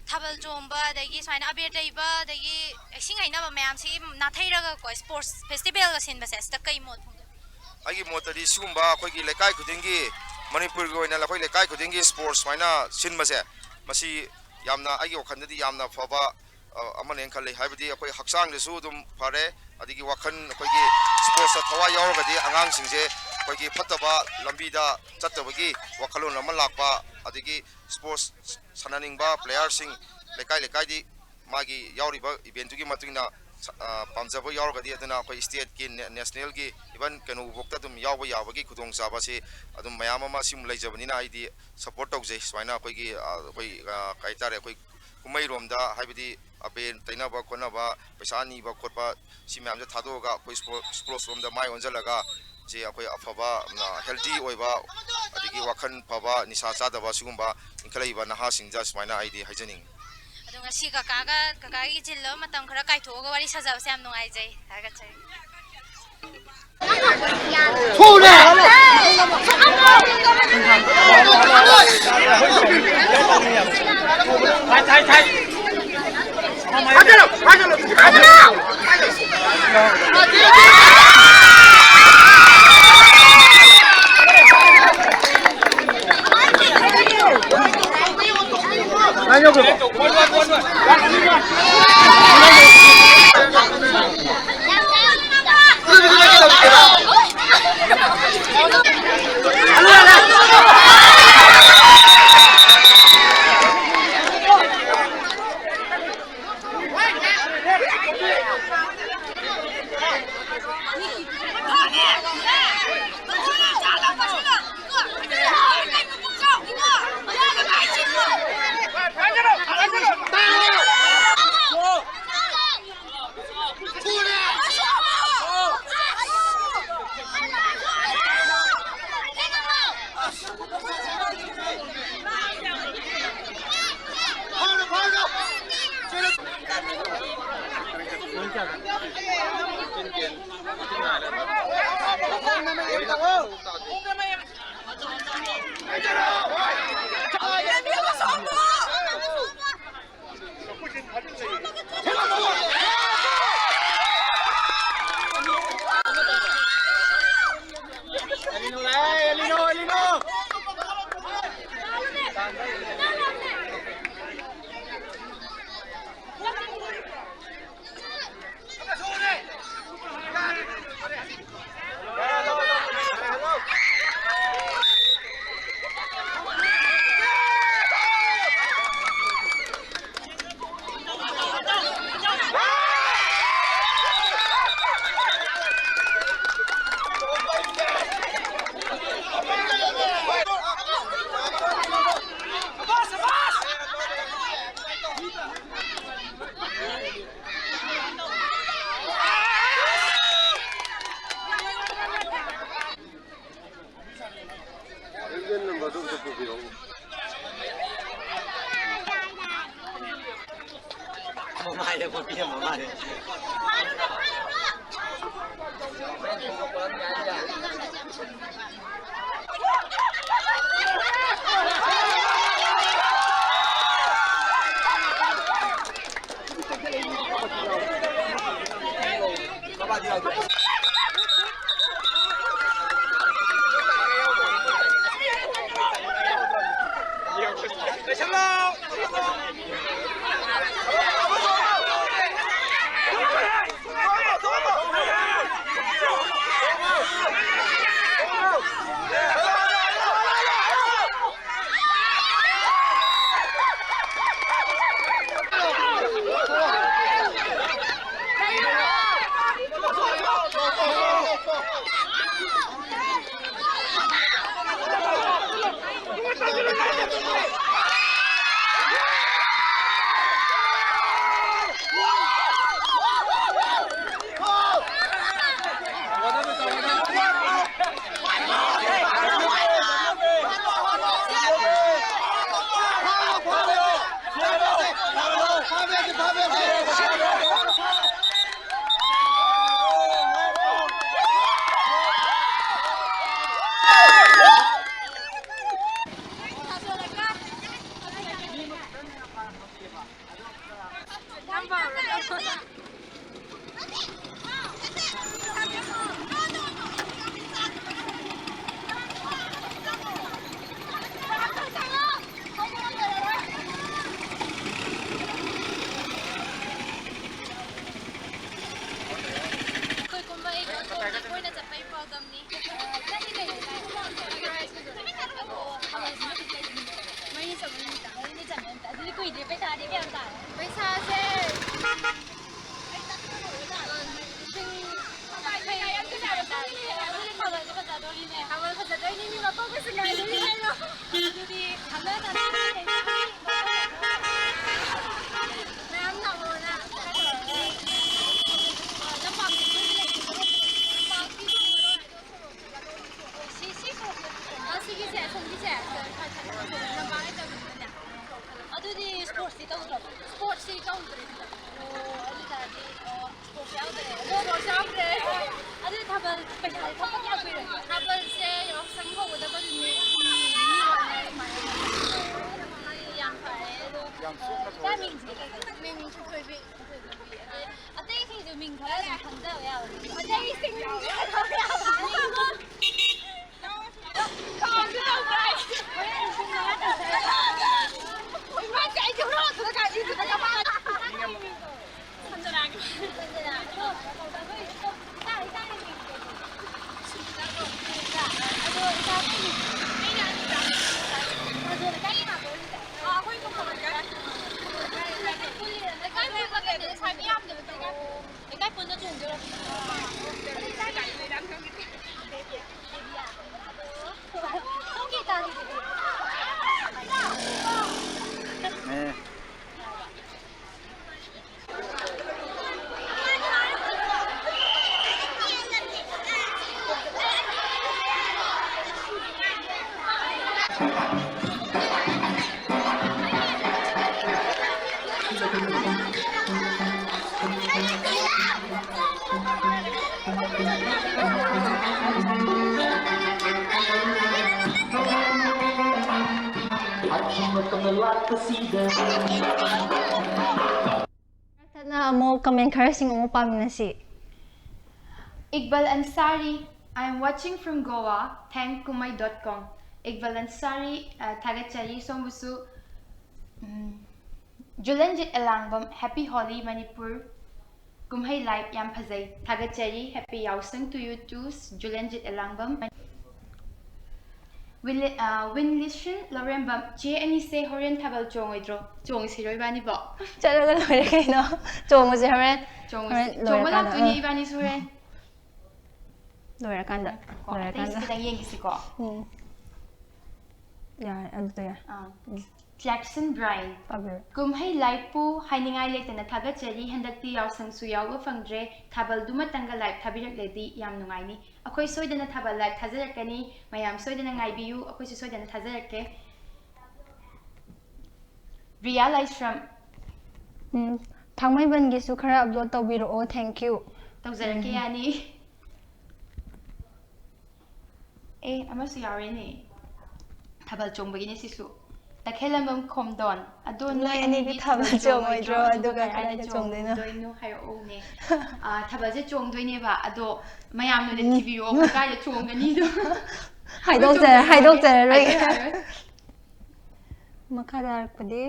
ꯊꯥꯕꯜ ꯆꯣꯡꯕ ꯑꯗꯒꯤ ꯁꯨꯃꯥꯏꯅ ꯑꯕꯦꯔ ꯇꯩꯕ ꯑꯗꯒꯤ ꯏꯁꯤꯡ ꯍꯩꯅꯕ ꯃꯌꯥꯝꯁꯤ ꯅꯥꯊꯩꯔꯒꯀꯣ ꯁ꯭ꯄꯣꯔꯠꯁ ꯐꯦꯁꯇꯤꯚꯦꯜꯒ ꯁꯤꯟꯕꯁꯦ ꯁꯤꯗ ꯀꯩ ꯃꯣꯠ ꯑꯩꯒꯤ ꯃꯣꯠꯇꯗꯤ ꯁꯤꯒꯨꯝꯕ ꯑꯩꯈꯣꯏꯒꯤ ꯂꯩꯀꯥꯏ ꯈꯨꯗꯤꯡꯒꯤ ꯃꯅꯤꯄꯨꯔꯒꯤ ꯑꯣꯏꯅ ꯑꯩꯈꯣꯏ ꯂꯩꯀꯥꯏ ꯈꯨꯗꯤꯡꯒꯤ ꯁ꯭ꯄꯣꯔꯠꯁ ꯁꯨꯃꯥꯏꯅ ꯁꯤꯟꯕꯁꯦ ꯃꯁꯤ ꯌꯥꯝꯅ ꯑꯩꯒꯤ ꯋꯥꯈꯜꯗꯗꯤ ꯌꯥꯝꯅ ꯐꯕ ꯑꯃꯅꯦꯅ ꯈꯜꯂꯤ ꯍꯥꯏꯕꯗꯤ ꯑꯩꯈꯣꯏ ꯍꯛꯆꯥꯡꯗꯁꯨ ꯑꯗꯨꯝ ꯐꯔꯦ ꯑꯗꯒꯤ ꯋꯥꯈꯜ ꯑꯩꯈꯣꯏꯒꯤ ꯁ꯭ꯄꯣꯔꯠꯁꯇ ꯊꯋꯥꯏ ꯌꯥꯎꯔꯒꯗꯤ ꯑꯉꯥꯡꯁꯤꯡꯁꯦ ꯑꯩꯈꯣꯏꯒꯤ ꯐꯠꯇꯕ ꯂꯝꯕꯤꯗ ꯆꯠꯇꯕꯒꯤ ꯋꯥꯈꯜꯂꯣꯟ ꯑꯃ ꯂꯥꯛꯄ ꯑꯗꯒꯤ ꯁ꯭ꯄꯣꯔꯠꯁ ꯁꯥꯟꯅꯅꯤꯡꯕ ꯄ꯭ꯂꯦꯌꯥꯔꯁꯤꯡ ꯂꯩꯀꯥꯏꯗꯤ ꯃꯥꯒꯤ ꯌꯥꯎꯔꯤꯕ ꯏꯚꯦꯟꯠꯇꯨꯒꯤ ꯃꯇꯨꯡ ꯏꯟꯅ ꯄꯥꯝꯖꯕ ꯌꯥꯎꯔꯒꯗꯤ ꯑꯗꯨꯅ ꯑꯩꯈꯣꯏ ꯁ꯭ꯇꯦꯠꯀꯤ ꯅꯦꯁꯅꯦꯜꯒꯤ ꯏꯚꯟ ꯀꯩꯅꯣꯐꯥꯎꯗ ꯑꯗꯨꯝ ꯌꯥꯎꯕ ꯌꯥꯕꯒꯤ ꯈꯨꯗꯣꯡꯆꯥꯕꯁꯤ ꯑꯗꯨꯝ ꯃꯌꯥꯝ ꯑꯃ ꯁꯤꯃꯨꯛ ꯂꯩꯖꯕꯅꯤꯅ ꯑꯩꯗꯤ ꯁꯞꯄꯣꯔꯠ ꯇꯧꯖꯩ ꯁꯨꯃꯥꯏꯅ ꯑꯩꯈꯣꯏ ꯀꯩ ꯍꯥꯏꯇꯥꯔꯦ ꯑꯩꯈꯣꯏ ꯀꯨꯝꯍꯩꯔꯣꯝꯗ ꯍꯥꯏꯕꯗꯤ ꯑꯕꯦꯔ ꯇꯩꯅꯕ ꯈꯣꯠꯅꯕ ꯄꯩꯁꯥ ꯅꯤꯕ ꯈꯣꯠꯄ ꯁꯤ ꯃꯌꯥꯝꯁꯦ ꯊꯥꯗꯣꯛꯑꯒ ꯑꯩꯈꯣꯏ ꯁ꯭ꯄꯣꯔꯠꯁ ꯔꯣꯝꯗ ꯃꯥꯏ ꯑꯣꯟꯁꯤꯜꯂꯒ ꯁꯤ ꯑꯩꯈꯣꯏ ꯑꯐꯕ ꯍꯦꯜꯗꯤ ꯑꯣꯏꯕ ꯑꯗꯒꯤ ꯋꯥꯈꯜ ꯐꯕ ꯅꯤꯁꯥ ꯆꯥꯗꯕ ꯁꯤꯒꯨꯝꯕ ꯏꯟꯈꯠꯂꯛꯏꯕ ꯅꯍꯥꯁꯤꯡꯗ ꯁꯨꯃꯥꯏꯅ ꯑꯩꯗꯤ ꯍꯥꯏꯖꯅꯤꯡꯉꯤ ꯑꯗꯣ ꯉꯁꯤ ꯀꯀꯥꯒꯤ ꯆꯤꯜꯂꯕ ꯃꯇꯝ ꯈꯔ ꯀꯥꯏꯊꯣꯛꯑꯒ ꯋꯥꯔꯤ ꯁꯥꯖꯕꯁꯦ ꯌꯥꯝ ꯅꯨꯡꯉꯥꯏꯖꯩ ꯊꯥꯒꯠꯆꯔꯤ Na mo comment cursing mo pa na si Iqbal Ansari, I'm watching from Goa, thankkumai.com. Iqbal Ansari, Thagachari Sombusu, Julanjit Elangbam, Happy Holi Manipur, Kumhei Light Yam Phazai, Thagachari, Happy Yaoshang to you too, Julanjit Elangbam. Winlishin, Lorembam, Che any say Horan Thabal Chongidro, Chong Siroi Bani Bo. Chalaga lore no chong mo si Haren Chongala to ni Bani Suren. lore kanda lore kanda Kita yang kisiko. ya ano to ya Jackson Brian. Pablo Kumhei Light po hainingai lek na Thagachari handakti Yaoshang suyawa fangdre Thabal duma tanga live thabirak ledi yam nungai ni. Akoy soidana Thabal live thajarakani mayam soidana ngaibiyu akoy soidana thajarake. Realize from ꯊꯥꯡꯃꯩꯕꯟꯒꯤꯁꯨ ꯈꯔ ꯑꯞꯂꯣꯗ ꯇꯧꯕꯤꯔꯛꯑꯣ ꯊꯦꯡꯛ ꯌꯨ ꯇꯧꯖꯔꯛꯀꯦ ꯌꯥꯅꯤ ꯑꯃꯁꯨ ꯌꯥꯎꯔꯦꯅꯦ ꯊꯥꯕꯜ ꯆꯣꯡꯕꯒꯤꯅꯦ ꯁꯤꯁꯨ ꯇꯈꯦꯜꯂꯝꯕꯝ ꯈꯣꯝꯗꯣꯟ ꯑꯗꯣ ꯅꯣꯏ ꯑꯅꯤꯗꯤ ꯊꯥꯕꯜ ꯆꯣꯡꯉꯣꯏꯗ꯭ꯔꯣ ꯑꯗꯨꯒ ꯀꯗꯥꯏꯗ ꯆꯣꯡꯗꯣꯏꯅꯣ ꯍꯥꯏꯔꯛꯎꯅꯦ ꯊꯥꯕꯜꯁꯦ ꯆꯣꯡꯗꯣꯏꯅꯦꯕ ꯑꯗꯣ ꯃꯌꯥꯝꯅ ꯊꯤꯕꯤꯔꯛꯑꯣ ꯀꯗꯥꯏꯗ ꯆꯣꯡꯒꯅꯤꯗꯣ ꯍꯥꯏꯗꯣꯛꯆꯔꯔꯣꯏ ꯃꯈꯥ ꯇꯥꯔꯛꯄꯗꯤ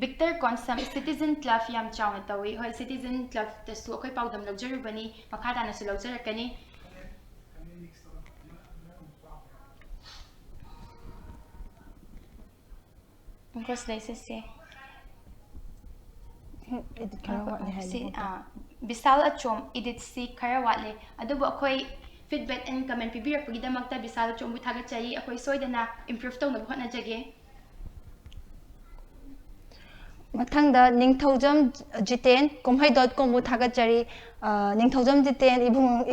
ꯕꯤꯛꯇꯔ ꯀꯣꯟꯁꯝ ꯁꯤꯇꯤꯖꯟ ꯀ꯭ꯂꯕ ꯌꯥꯝ ꯆꯥꯎꯅ ꯇꯧꯏ ꯍꯣꯏ ꯁꯤꯇꯤꯖꯟ ꯀ꯭ꯂꯕꯇꯁꯨ ꯑꯩꯈꯣꯏ ꯄꯥꯎꯗꯝ ꯂꯧꯖꯔꯨꯕꯅꯤ ꯃꯈꯥ ꯇꯥꯅꯁꯨ ꯂꯧꯖꯔꯛꯀꯅꯤ ꯕꯤꯁꯥꯜ ꯑꯆꯣꯝ ꯏꯗꯤꯠꯁꯤ ꯈꯔ ꯋꯥꯠꯂꯦ ꯑꯗꯨꯕꯨ ꯑꯩꯈꯣꯏ ꯐꯤꯗꯕꯦꯛ ꯑꯦꯟ ꯀꯃꯦꯟ ꯄꯤꯕꯤꯔꯛꯄꯒꯤꯗꯃꯛꯇ ꯕꯤꯁꯥꯜ ꯑꯆꯣꯝꯕꯨ ꯊꯥꯒꯠꯆꯔꯤ ꯑꯩꯈꯣꯏ ꯁꯣꯏꯗꯅ ꯏꯝꯄ꯭ꯔꯨꯚ ꯇꯧꯅꯕ ꯍꯣꯠꯅꯖꯒꯦ ꯃꯊꯪꯗ ꯅꯤꯡꯊꯧꯖꯝ ꯖꯤꯇꯦꯟ kumhai.com ꯕꯨ ꯊꯥꯒꯠꯆꯔꯤ ꯅꯤꯡꯊꯧꯖꯝ ꯖꯤꯇꯦꯟ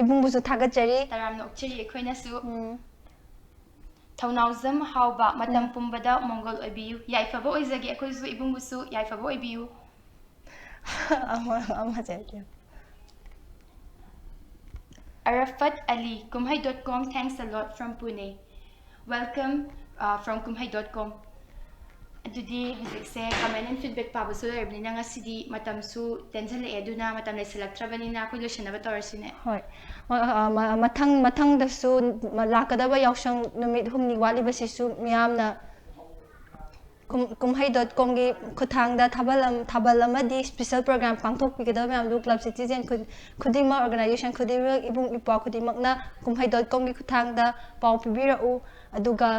ꯏꯕꯨꯡꯕꯨꯁꯨ ꯊꯥꯒꯠꯆꯔꯤ ꯇꯔꯥꯝꯅ ꯑꯣꯛꯆꯔꯤ ꯑꯩꯈꯣꯏꯅꯁꯨ ꯊꯧꯅꯥꯎꯖꯝ ꯍꯥꯎꯕ ꯃꯇꯝ ꯄꯨꯝꯕꯗ ꯃꯣꯡꯒꯣꯜ ꯑꯣꯏꯕꯤꯌꯨ ꯌꯥꯏꯐꯕ ꯑꯣꯏꯖꯒꯦ ꯑꯩꯈꯣꯏꯁꯨ ꯏꯕꯨꯡꯕꯨꯁꯨ ꯌꯥꯏꯐꯕ ꯑꯣꯏꯕꯤꯌꯨ Arafat Ali kumhai.com thanks a lot from Pune welcome from kumhai.com ꯑꯗꯨꯗꯤ ꯍꯧꯖꯤꯛꯁꯦ ꯀꯃꯦꯟ ꯑꯦꯟ ꯐꯤꯗꯕꯦꯛ ꯄꯥꯕꯁꯨ ꯂꯩꯔꯕꯅꯤꯅ ꯉꯁꯤꯗꯤ ꯃꯇꯝꯁꯨ ꯇꯦꯟꯁꯤꯜꯂꯛꯑꯦ ꯑꯗꯨꯅ ꯃꯇꯝ ꯂꯩꯁꯤꯜꯂꯛꯇ꯭ꯔꯕꯅꯤꯅ ꯑꯩꯈꯣꯏ ꯂꯣꯏꯁꯤꯟꯅꯕ ꯇꯧꯔꯁꯤꯅꯦ ꯍꯣꯏ ꯃꯊꯪꯗꯁꯨ ꯂꯥꯛꯀꯗꯕ ꯌꯥꯎꯁꯪ ꯅꯨꯃꯤꯠ ꯍꯨꯝꯅꯤ ꯋꯥꯠꯂꯤꯕꯁꯤꯁꯨ ꯃꯤꯌꯥꯝꯅ kumhai.com ꯒꯤ ꯈꯨꯠꯊꯥꯡꯗ ꯊꯥꯕꯜ ꯑꯃꯗꯤ ꯁ꯭ꯄꯦꯁꯦꯜ ꯄ꯭ꯔꯣꯒ꯭ꯔꯥꯝ ꯄꯥꯡꯊꯣꯛꯄꯤꯒꯗꯕ ꯃꯌꯥꯝꯗꯨ ꯀ꯭ꯂꯕ ꯁꯤꯇꯤꯖꯦꯟ ꯈꯨꯗꯤꯡꯃꯛ ꯑꯣꯔꯒꯅꯥꯏꯖꯦꯁꯟ ꯈꯨꯗꯤꯡꯃꯛ ꯏꯕꯨꯡ ꯏꯄ꯭ꯋꯥ ꯈꯨꯗꯤꯡꯃꯛꯅ kumhai.com ꯒꯤ ꯈꯨꯠꯊꯥꯡꯗ ꯄꯥꯎ ꯄꯤꯕꯤꯔꯛꯎ ꯑꯗꯨꯒ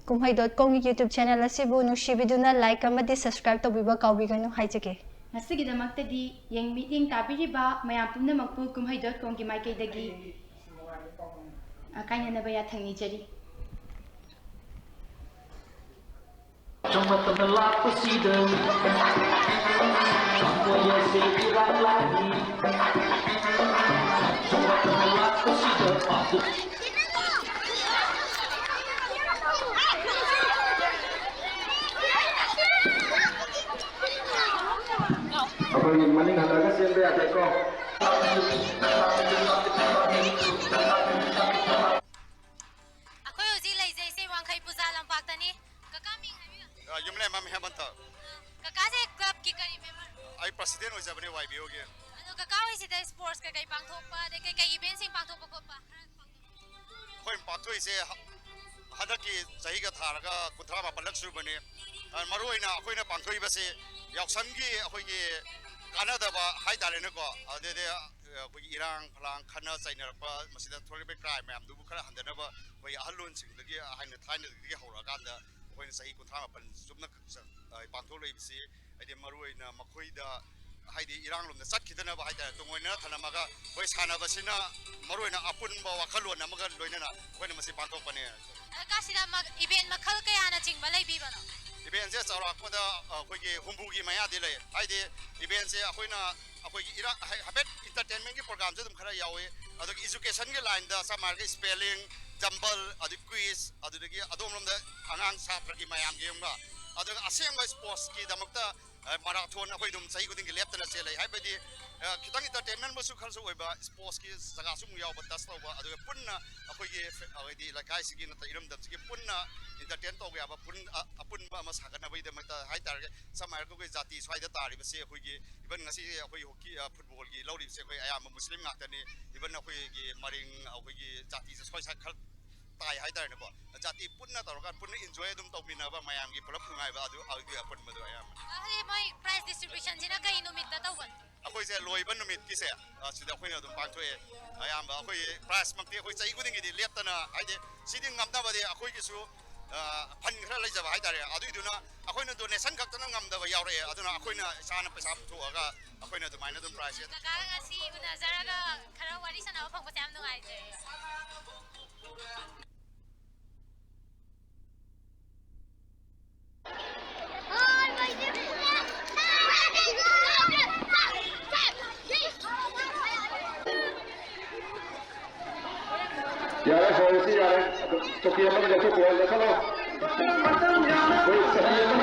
kumhai.com ꯒꯤ ꯌꯨꯇ꯭ꯌꯨꯕ ꯆꯦꯅꯦꯜ ꯑꯁꯤꯕꯨ ꯅꯨꯡꯁꯤꯕꯤꯗꯨꯅ ꯂꯥꯏꯛ ꯑꯃꯗꯤ ꯁꯕꯁꯀ꯭ꯔꯥꯏꯕ ꯇꯧꯕꯤꯕ ꯀꯥꯎꯕꯤꯒꯅꯨ ꯍꯥꯏꯖꯒꯦ ꯉꯁꯤꯒꯤꯗꯃꯛꯇꯗꯤ ꯃꯤꯠꯌꯦꯡ ꯇꯥꯕꯤꯔꯤꯕ ꯃꯌꯥꯝ ꯄꯨꯝꯅꯃꯛꯄꯨ kumhai.com ꯒꯤ ꯃꯥꯏꯀꯩꯗꯒꯤ ꯀꯥꯏꯅꯅꯕ ꯌꯥꯊꯪ ꯅꯤꯖꯔꯤ ꯑꯩꯈꯣꯏꯒꯤ ꯃꯅꯤꯡ ꯍꯜꯂꯒ ꯆꯦꯟꯕ ꯌꯥꯗꯦꯀꯣ ꯑꯩꯈꯣꯏ ꯍꯧꯖꯤꯛ ꯂꯩꯖꯩꯁꯦ ꯋꯥꯡꯈꯩ ꯄꯨꯖꯥ ꯂꯝꯄꯥꯛꯇꯅꯤ ꯀꯀꯥ ꯃꯤꯡ ꯍꯥꯏꯕꯤꯌꯨ ꯌꯨꯝꯂꯦꯝ ꯃꯝ ꯍꯦꯃꯟꯇ ꯀꯀꯥꯁꯦ ꯀ꯭ꯂꯕꯀꯤ ꯀꯔꯤ ꯃꯦꯝꯕꯔ ꯑꯩ ꯄ꯭ꯔꯁꯤꯗꯦꯟ ꯑꯣꯏꯖꯕꯅꯦ ꯋꯥꯏꯕꯤꯌꯣꯒꯤ ꯑꯗꯣ ꯀꯀꯥ ꯍꯣꯏꯁꯤꯗ ꯁ꯭ꯄꯣꯔꯠꯁ ꯀꯩꯀꯩ ꯄꯥꯡꯊꯣꯛꯄ ꯑꯗꯩ ꯀꯩꯀꯩ ꯏꯚꯦꯟꯠꯁꯤꯡ ꯄꯥꯡꯊꯣꯛꯄ ꯈꯣꯠꯄ ꯈꯔ ꯑꯩꯈꯣꯏ ꯄꯥꯡꯊꯣꯛꯏꯁꯦ ꯍꯟꯗꯛꯀꯤ ꯆꯍꯤꯒ ꯊꯥꯔꯒ 38ꯂꯛ ꯁꯨꯕꯅꯤ ꯃꯔꯨꯑꯣꯏꯅ ꯑꯩꯈꯣꯏꯅ ꯄꯥꯡꯊꯣꯛꯏꯕꯁꯤ ꯌꯥꯎꯁꯪꯒꯤ ꯑꯩꯈꯣꯏꯒꯤ ꯀꯥꯟꯅꯗꯕ ꯍꯥꯏꯇꯥꯔꯦꯅꯦꯀꯣ ꯑꯗꯨꯗꯤ ꯑꯩꯈꯣꯏꯒꯤ ꯏꯔꯥꯡ ꯐꯂꯥꯡ ꯈꯟꯅ ꯆꯩꯅꯔꯛꯄ ꯃꯁꯤꯗ ꯊꯣꯛꯂꯤꯕ ꯀ꯭ꯔꯥꯏꯝ ꯃꯌꯥꯝꯗꯨꯕꯨ ꯈꯔ ꯍꯟꯊꯅꯕ ꯑꯩꯈꯣꯏ ꯑꯍꯜꯂꯣꯟꯁꯤꯡꯗꯒꯤ ꯊꯥꯏꯅꯗꯒꯤ ꯍꯧꯔꯛꯑꯀꯥꯟꯗ ꯑꯩꯈꯣꯏꯅ ꯆꯍꯤ 38 ꯆꯨꯞꯅ ꯄꯥꯡꯊꯣꯛꯂꯛꯏꯕꯁꯤ ꯍꯥꯏꯗꯤ ꯃꯔꯨꯑꯣꯏꯅ ꯃꯈꯣꯏꯗ ꯍꯥꯏꯗꯤ ꯏꯔꯥꯡꯂꯣꯝꯗ ꯆꯠꯈꯤꯗꯅꯕ ꯍꯥꯏꯇꯥꯔꯦ ꯇꯨꯡꯑꯣꯏꯅ ꯊꯅꯝꯃꯒ ꯑꯩꯈꯣꯏ ꯁꯥꯟꯅꯕꯁꯤꯅ ꯃꯔꯨꯑꯣꯏꯅ ꯑꯄꯨꯟꯕ ꯋꯥꯈꯜꯂꯣꯟ ꯑꯃꯒ ꯂꯣꯏꯅꯅ ꯑꯩꯈꯣꯏꯅ ꯃꯁꯤ ꯄꯥꯡꯊꯣꯛꯄꯅꯦ ꯀꯀꯥꯁꯤꯗ ꯏꯚꯦꯟꯠ ꯃꯈꯜ ꯀꯌꯥꯅ ꯆꯤꯡꯕ ꯂꯩꯕꯤꯕꯅꯣ ꯏꯚꯦꯟꯠꯁꯦ ꯆꯥꯎꯔꯥꯛꯄꯗ ꯑꯩꯈꯣꯏꯒꯤ ꯍꯨꯝꯐꯨꯒꯤ ꯃꯌꯥꯗꯤ ꯂꯩ ꯍꯥꯏꯗꯤ ꯏꯚꯦꯟꯠꯁꯦ ꯑꯩꯈꯣꯏꯅ ꯑꯩꯈꯣꯏꯒꯤ ꯍꯥꯏꯐꯦꯠ intertainment ꯄ꯭ꯔꯣꯒ꯭ꯔꯥꯝꯁꯨ ꯑꯗꯨꯝ ꯈꯔ ꯌꯥꯎꯋꯤ ꯑꯗꯨꯒ ꯏꯖꯨꯀꯦꯁꯟꯒꯤ ꯂꯥꯏꯟꯗ ꯁꯝꯅ ꯍꯥꯏꯔꯒ ꯁ꯭ꯄꯦꯂꯤꯡ ꯖꯝꯕꯜ ꯑꯗꯒꯤ ꯀ꯭ꯋꯤꯖ ꯑꯗꯨꯗꯒꯤ ꯑꯗꯣꯝꯂꯣꯝꯗ ꯑꯉꯥꯡ ꯁꯥꯇ꯭ꯔꯒꯤ ꯃꯌꯥꯝꯒꯤ ꯑꯃꯒ ꯑꯗꯨꯒ ꯑꯁꯦꯡꯕ ꯁ꯭ꯄꯣꯔꯠꯁꯀꯤꯗꯃꯛꯇ ꯃꯥꯔꯥꯊꯣꯟ ꯑꯩꯈꯣꯏ ꯑꯗꯨꯝ ꯆꯍꯤ ꯈꯨꯗꯤꯡꯒꯤ ꯂꯦꯞꯇꯅ ꯆꯦꯜꯂꯤ ꯍꯥꯏꯕꯗꯤ ꯈꯤꯇꯪ intertainmentꯕꯨꯁꯨ ꯈꯔꯁꯨ ꯑꯣꯏꯕ ꯁ꯭ꯄꯣꯔꯠꯁꯀꯤ ꯖꯒꯥꯁꯨ ꯑꯃꯨꯛ ꯌꯥꯎꯕ ꯇꯁ ꯇꯧꯕ ꯑꯗꯨꯒ ꯄꯨꯟꯅ ꯑꯩꯈꯣꯏꯒꯤ ꯍꯥꯏꯗꯤ ꯂꯩꯀꯥꯏꯁꯤꯒꯤ ꯅꯠꯇ꯭ꯔꯒ ꯏꯔꯝꯗꯝꯁꯤꯒꯤ ꯄꯨꯟꯅ intertain ꯇꯧꯕ ꯌꯥꯕ ꯑꯄꯨꯟꯕ ꯑꯃ ꯁꯥꯒꯠꯅꯕꯒꯤꯗꯃꯛꯇ ꯍꯥꯏꯇꯥꯔꯦ ꯁꯝꯅ ꯍꯥꯏꯔꯒ ꯑꯩꯈꯣꯏ ꯖꯥꯇꯤ ꯁ꯭ꯋꯥꯏꯗ ꯇꯥꯔꯤꯕꯁꯤ ꯑꯩꯈꯣꯏꯒꯤ ꯏꯚꯟ ꯉꯁꯤ ꯑꯩꯈꯣꯏ ꯍꯣꯀꯤ ꯐꯨꯠꯕꯣꯜꯒꯤ ꯂꯧꯔꯤꯕꯁꯤ ꯑꯩꯈꯣꯏ ꯑꯌꯥꯝꯕ ꯃꯨꯁꯂꯤꯝ ꯉꯥꯛꯇꯅꯤ ꯏꯚꯟ ꯑꯩꯈꯣꯏꯒꯤ ꯃꯔꯤꯡ ꯑꯩꯈꯣꯏꯒꯤ ꯖꯥꯇꯤꯁꯦ ꯁ꯭ꯋꯥꯏ ꯈꯔ ꯇꯥꯏ ꯍꯥꯏꯇꯥꯔꯦꯅꯦꯀꯣ ꯖꯥꯇꯤ ꯄꯨꯟꯅ ꯇꯧꯔꯀꯥꯟꯗ ꯄꯨꯟꯅ ꯏꯟꯖꯣꯏ ꯑꯗꯨꯝ ꯇꯧꯃꯤꯟꯅꯕ ꯃꯌꯥꯝꯒꯤ ꯄꯨꯂꯞ ꯅꯨꯡꯉꯥꯏꯕ ꯑꯗꯨꯒꯤ ꯑꯄꯨꯟꯕꯗꯣ ꯑꯌꯥꯝꯕ ꯃꯣꯏ ꯄ꯭ꯔꯥꯏꯖ ꯗꯤꯁꯇ꯭ꯔꯤꯕ꯭ꯌꯨꯁꯟꯁꯤꯅ ꯀꯩ ꯅꯨꯃꯤꯠꯇ ꯇꯧꯕꯅꯣ ꯑꯩꯈꯣꯏꯁꯦ ꯂꯣꯏꯕ ꯅꯨꯃꯤꯠꯀꯤꯁꯦ ꯁꯤꯗ ꯑꯩꯈꯣꯏꯅ ꯑꯗꯨꯝ ꯄꯥꯡꯊꯣꯛꯑꯦ ꯑꯌꯥꯝꯕ ꯑꯩꯈꯣꯏ ꯄ꯭ꯔꯥꯏꯖꯃꯛꯇꯤ ꯑꯩꯈꯣꯏ ꯆꯍꯤ ꯈꯨꯗꯤꯡꯒꯤꯗꯤ ꯂꯦꯞꯇꯅ ꯍꯥꯏꯗꯤ ꯁꯤꯗꯤ ꯉꯝꯅꯕꯗꯤ ꯑꯩꯈꯣꯏꯒꯤꯁꯨ ꯐꯟ ꯈꯔ ꯂꯩꯖꯕ ꯍꯥꯏꯇꯥꯔꯦ ꯑꯗꯨꯏꯗꯨꯅ ꯑꯩꯈꯣꯏꯅ ꯗꯣꯅꯦꯁꯟ ꯈꯛꯇꯅ ꯉꯝꯗꯕ ꯌꯥꯎꯔꯛꯑꯦ ꯑꯗꯨꯅ ꯑꯩꯈꯣꯏꯅ ꯏꯁꯥꯅ ꯄꯩꯁꯥ ꯄꯨꯊꯣꯛꯑꯒ ꯑꯩꯈꯣꯏꯅ ꯑꯗꯨꯃꯥꯏꯅ ꯑꯗꯨꯝ ꯄ꯭ꯔꯥꯏꯖ ꯀꯀꯥꯒ ꯉꯁꯤ ꯎꯅꯖꯔꯒ ꯈꯔ ꯋꯥꯔꯤ ꯁꯥꯟꯅꯕ ꯐꯪꯕꯁꯦ ꯌꯥꯝ ꯅꯨꯡꯉꯥꯏꯖꯔꯦ यार होती यार तो क्या मतलब जैसे बोल रहा था ना कोई सही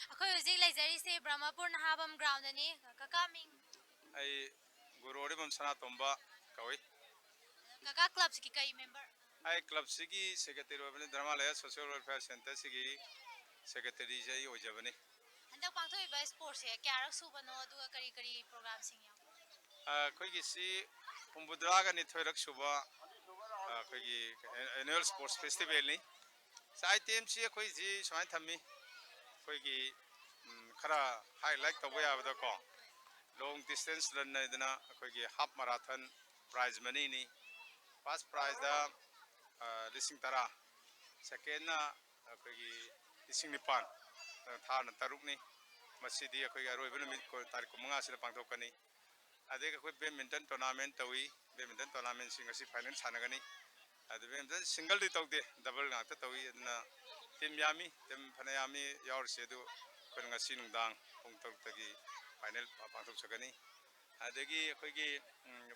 ꯑꯩꯈꯣꯏ ꯍꯧꯖꯤꯛ ꯂꯩꯖꯔꯤꯁꯦ ꯕ꯭ꯔꯍꯃꯄꯨꯔ ꯅꯍꯥꯕꯝ ꯒ꯭ꯔꯥꯎꯟꯗꯅꯤ ꯀꯀꯥ ꯃꯤꯡ ꯑꯩ ꯒꯨꯔꯨꯔꯤꯕꯝ ꯁꯅꯥꯇꯣꯝꯕ ꯀꯧꯏ ꯀꯀꯥ ꯀ꯭ꯂꯕꯁꯤꯒꯤ ꯀꯩ ꯃꯦꯝꯕꯔ ꯑꯩ ꯀ꯭ꯂꯕꯁꯤꯒꯤ ꯁꯦꯀ꯭ꯔꯦꯇꯔꯤ ꯑꯣꯏꯕꯅꯤ ꯙꯔꯃꯥꯂaya ꯁꯣꯁꯤꯌꯦꯜ ꯋꯦꯜꯐꯤꯌꯔ ꯁꯦꯟꯇꯔꯁꯤꯒꯤ ꯁꯦꯀ꯭ꯔꯦꯇꯔꯤꯁꯦ ꯑꯩ ꯑꯣꯏꯖꯕꯅꯤ ꯍꯟꯗꯛ ꯄꯥꯡꯊꯣꯛꯏꯕ ꯁ꯭ꯄꯣꯔꯠꯁꯦ ꯀꯌꯥꯔꯛ ꯁꯨꯕꯅꯣ ꯑꯗꯨꯒ ꯀꯔꯤ ꯀꯔꯤ ꯄ꯭ꯔꯣꯒ꯭ꯔꯥꯝꯁꯤꯡ ꯌꯥꯎ ꯑꯩꯈꯣꯏꯒꯤꯁꯤ ꯍꯨꯝꯐꯨꯇꯔꯥꯒ ꯅꯤꯊꯣꯏꯔꯛ ꯁꯨꯕ ꯑꯩꯈꯣꯏꯒꯤ ꯑꯦꯅꯨꯋꯦꯜ ꯁ꯭ꯄꯣꯔꯠꯁ ꯐꯦꯁꯇꯤꯚꯦꯜꯅꯤ ꯑꯥꯏꯇꯦꯝꯁꯤ ꯑꯩꯈꯣꯏꯁꯤ ꯁꯨꯃꯥꯏꯅ ꯊꯝꯃꯤ ꯑꯩꯈꯣꯏꯒꯤ ꯈꯔ ꯍꯥꯏꯂꯥꯏꯠ ꯇꯧꯕ ꯌꯥꯕꯗꯀꯣ ꯂꯣꯡ ꯗꯤꯁꯇꯦꯟꯁ ꯔꯟ ꯍꯥꯏꯗꯅ ꯑꯩꯈꯣꯏꯒꯤ ꯍꯥꯞ ꯃꯔꯥꯊꯟ ꯄ꯭ꯔꯥꯏꯖ ꯃꯅꯤꯅꯤ ꯐꯥꯔꯁ ꯄ꯭ꯔꯥꯏꯖꯗ 10,000 ꯁꯦꯀꯦꯟꯅ ꯑꯩꯈꯣꯏꯒꯤ 9,000 ꯊꯥꯔꯅ 3ꯅꯤ ꯃꯁꯤꯗꯤ ꯑꯩꯈꯣꯏꯒꯤ ꯑꯔꯣꯏꯕ ꯅꯨꯃꯤꯠ ꯇꯥꯔꯤꯛ 15 ꯄꯥꯡꯊꯣꯛꯀꯅꯤ ꯑꯗꯒꯤ ꯑꯩꯈꯣꯏ ꯕꯦꯗꯃꯤꯟꯇꯟ ꯇꯣꯔꯅꯥꯃꯦꯟ ꯇꯧꯏ ꯕꯦꯗꯃꯤꯟꯇꯟ ꯇꯣꯔꯅꯥꯃꯦꯟꯁꯤ ꯉꯁꯤ ꯐꯥꯏꯅꯦꯜ ꯁꯥꯟꯅꯒꯅꯤ ꯑꯗꯨ ꯕꯦꯗꯃꯤꯟꯇꯟ ꯁꯤꯡꯒꯜꯗꯤ ꯇꯧꯗꯦ ꯗꯕꯜ ꯉꯥꯛꯇ ꯇꯧꯏ ꯑꯗꯨꯅ ꯇꯤꯝ ꯌꯥꯝꯃꯤ ꯇꯤꯝ ꯐꯅ ꯌꯥꯝꯃꯤ ꯌꯥꯎꯔꯤꯁꯤ ꯑꯗꯨ ꯑꯩꯈꯣꯏꯅ ꯉꯁꯤ ꯅꯨꯡꯗꯥꯡ ꯄꯨꯡ 6ꯇꯒꯤ ꯐꯥꯏꯅꯦꯜ ꯄꯥꯡꯊꯣꯛꯆꯒꯅꯤ ꯑꯗꯒꯤ ꯑꯩꯈꯣꯏꯒꯤ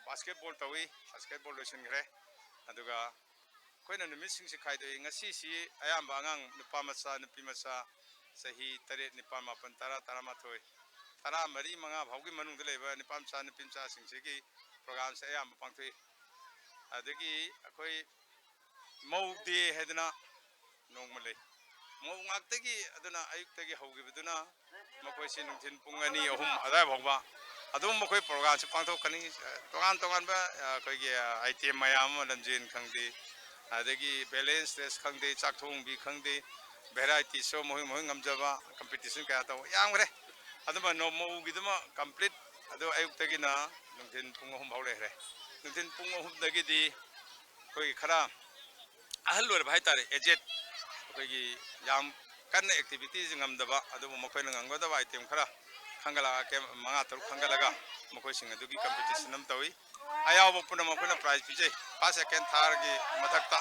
ꯕꯥꯁꯀꯦꯠꯕꯣꯜ ꯇꯧꯏ ꯕꯥꯁꯀꯦꯠꯕꯣꯜ ꯂꯣꯏꯁꯤꯟꯈ꯭ꯔꯦ ꯑꯗꯨꯒ ꯑꯩꯈꯣꯏꯅ ꯅꯨꯃꯤꯠꯁꯤꯡꯁꯤ ꯈꯥꯏꯗꯣꯛꯏ ꯉꯁꯤꯁꯤ ꯑꯌꯥꯝꯕ ꯑꯉꯥꯡ ꯅꯨꯄꯥ ꯃꯆꯥ ꯅꯨꯄꯤ ꯃꯆꯥ ꯆꯍꯤ 7, 9, 10, 10, 11, 14, 15 ꯐꯥꯎꯒꯤ ꯃꯅꯨꯡꯗ ꯂꯩꯕ ꯅꯨꯄꯥ ꯃꯆꯥ ꯅꯨꯄꯤ ꯃꯆꯥꯁꯤꯡꯁꯤꯒꯤ ꯄ꯭ꯔꯣꯒ꯭ꯔꯥꯝꯁꯦ ꯑꯌꯥꯝꯕ ꯄꯥꯡꯊꯣꯛꯏ ꯑꯗꯒꯤ ꯑꯩꯈꯣꯏ ꯃꯧ ꯗꯦ ꯍꯥꯏꯗꯅ ꯅꯣꯡꯃ ꯂꯩ ꯃꯧ ꯉꯥꯛꯇꯒꯤ ꯑꯗꯨꯅ ꯑꯌꯨꯛꯇꯒꯤ ꯍꯧꯈꯤꯕꯗꯨꯅ ꯃꯈꯣꯏꯁꯤ ꯅꯨꯡꯊꯤꯟ ꯄꯨꯡ 2, 3 ꯑꯗꯨꯋꯥꯏ ꯐꯥꯎꯕ ꯑꯗꯨꯝ ꯃꯈꯣꯏ ꯄ꯭ꯔꯣꯒ꯭ꯔꯥꯝꯁꯤ ꯄꯥꯡꯊꯣꯛꯀꯅꯤ ꯇꯣꯉꯥꯟ ꯇꯣꯉꯥꯟꯕ ꯑꯩꯈꯣꯏꯒꯤ ꯑꯥꯏꯇꯦꯝ ꯃꯌꯥꯝ ꯑꯃ ꯂꯝꯖꯦꯟ ꯈꯪꯗꯦ ꯑꯗꯒꯤ ꯕꯦꯂꯦꯟꯁ ꯔꯦꯁ ꯈꯪꯗꯦ ꯆꯥꯛ ꯊꯣꯡꯕꯤ ꯈꯪꯗꯦ ꯚꯦꯔꯥꯏꯇꯤ ꯁꯣ ꯃꯈꯣꯏ ꯉꯝꯖꯕ ꯀꯝꯄꯤꯇꯤꯁꯟ ꯀꯌꯥ ꯇꯧꯕ ꯌꯥꯝꯈ꯭ꯔꯦ ꯑꯗꯨꯃ ꯃꯧꯒꯤꯗꯨꯃ ꯀꯝꯄ꯭ꯂꯤꯠ ꯑꯗꯨ ꯑꯌꯨꯛꯇꯒꯤꯅ ꯅꯨꯡꯊꯤꯟ ꯄꯨꯡ 3 ꯐꯥꯎ ꯂꯩꯈ꯭ꯔꯦ ꯅꯨꯡꯊꯤꯟ ꯄꯨꯡ 3ꯗꯒꯤꯗꯤ ꯑꯩꯈꯣꯏꯒꯤ ꯈꯔ ꯑꯍꯜ ꯑꯣꯏꯔꯕ ꯍꯥꯏꯇꯥꯔꯦ ꯑꯦꯖꯦꯠ ꯑꯩꯈꯣꯏꯒꯤ ꯌꯥꯝ ꯀꯟꯅ ꯑꯦꯛꯇꯤꯚꯤꯇꯤꯁ ꯉꯝꯗꯕ ꯑꯗꯨꯕꯨ ꯃꯈꯣꯏꯅ ꯉꯝꯒꯗꯕ ꯑꯥꯏꯇꯦꯝ ꯈꯔ ꯈꯪꯒꯠꯂꯛꯑꯒ 5-6 ꯈꯪꯒꯠꯂꯒ ꯃꯈꯣꯏꯁꯤꯡ ꯑꯗꯨꯒꯤ ꯀꯝꯄꯤꯇꯤꯁꯟ ꯑꯃ ꯇꯧꯏ ꯑꯌꯥꯎꯕ ꯄꯨꯝꯅꯃꯛ ꯑꯩꯈꯣꯏꯅ ꯄ꯭ꯔꯥꯏꯖ ꯄꯤꯖꯩ ꯐꯥꯔꯁ ꯁꯦꯀꯦꯟ ꯊꯥꯔꯒꯤ ꯃꯊꯛꯇ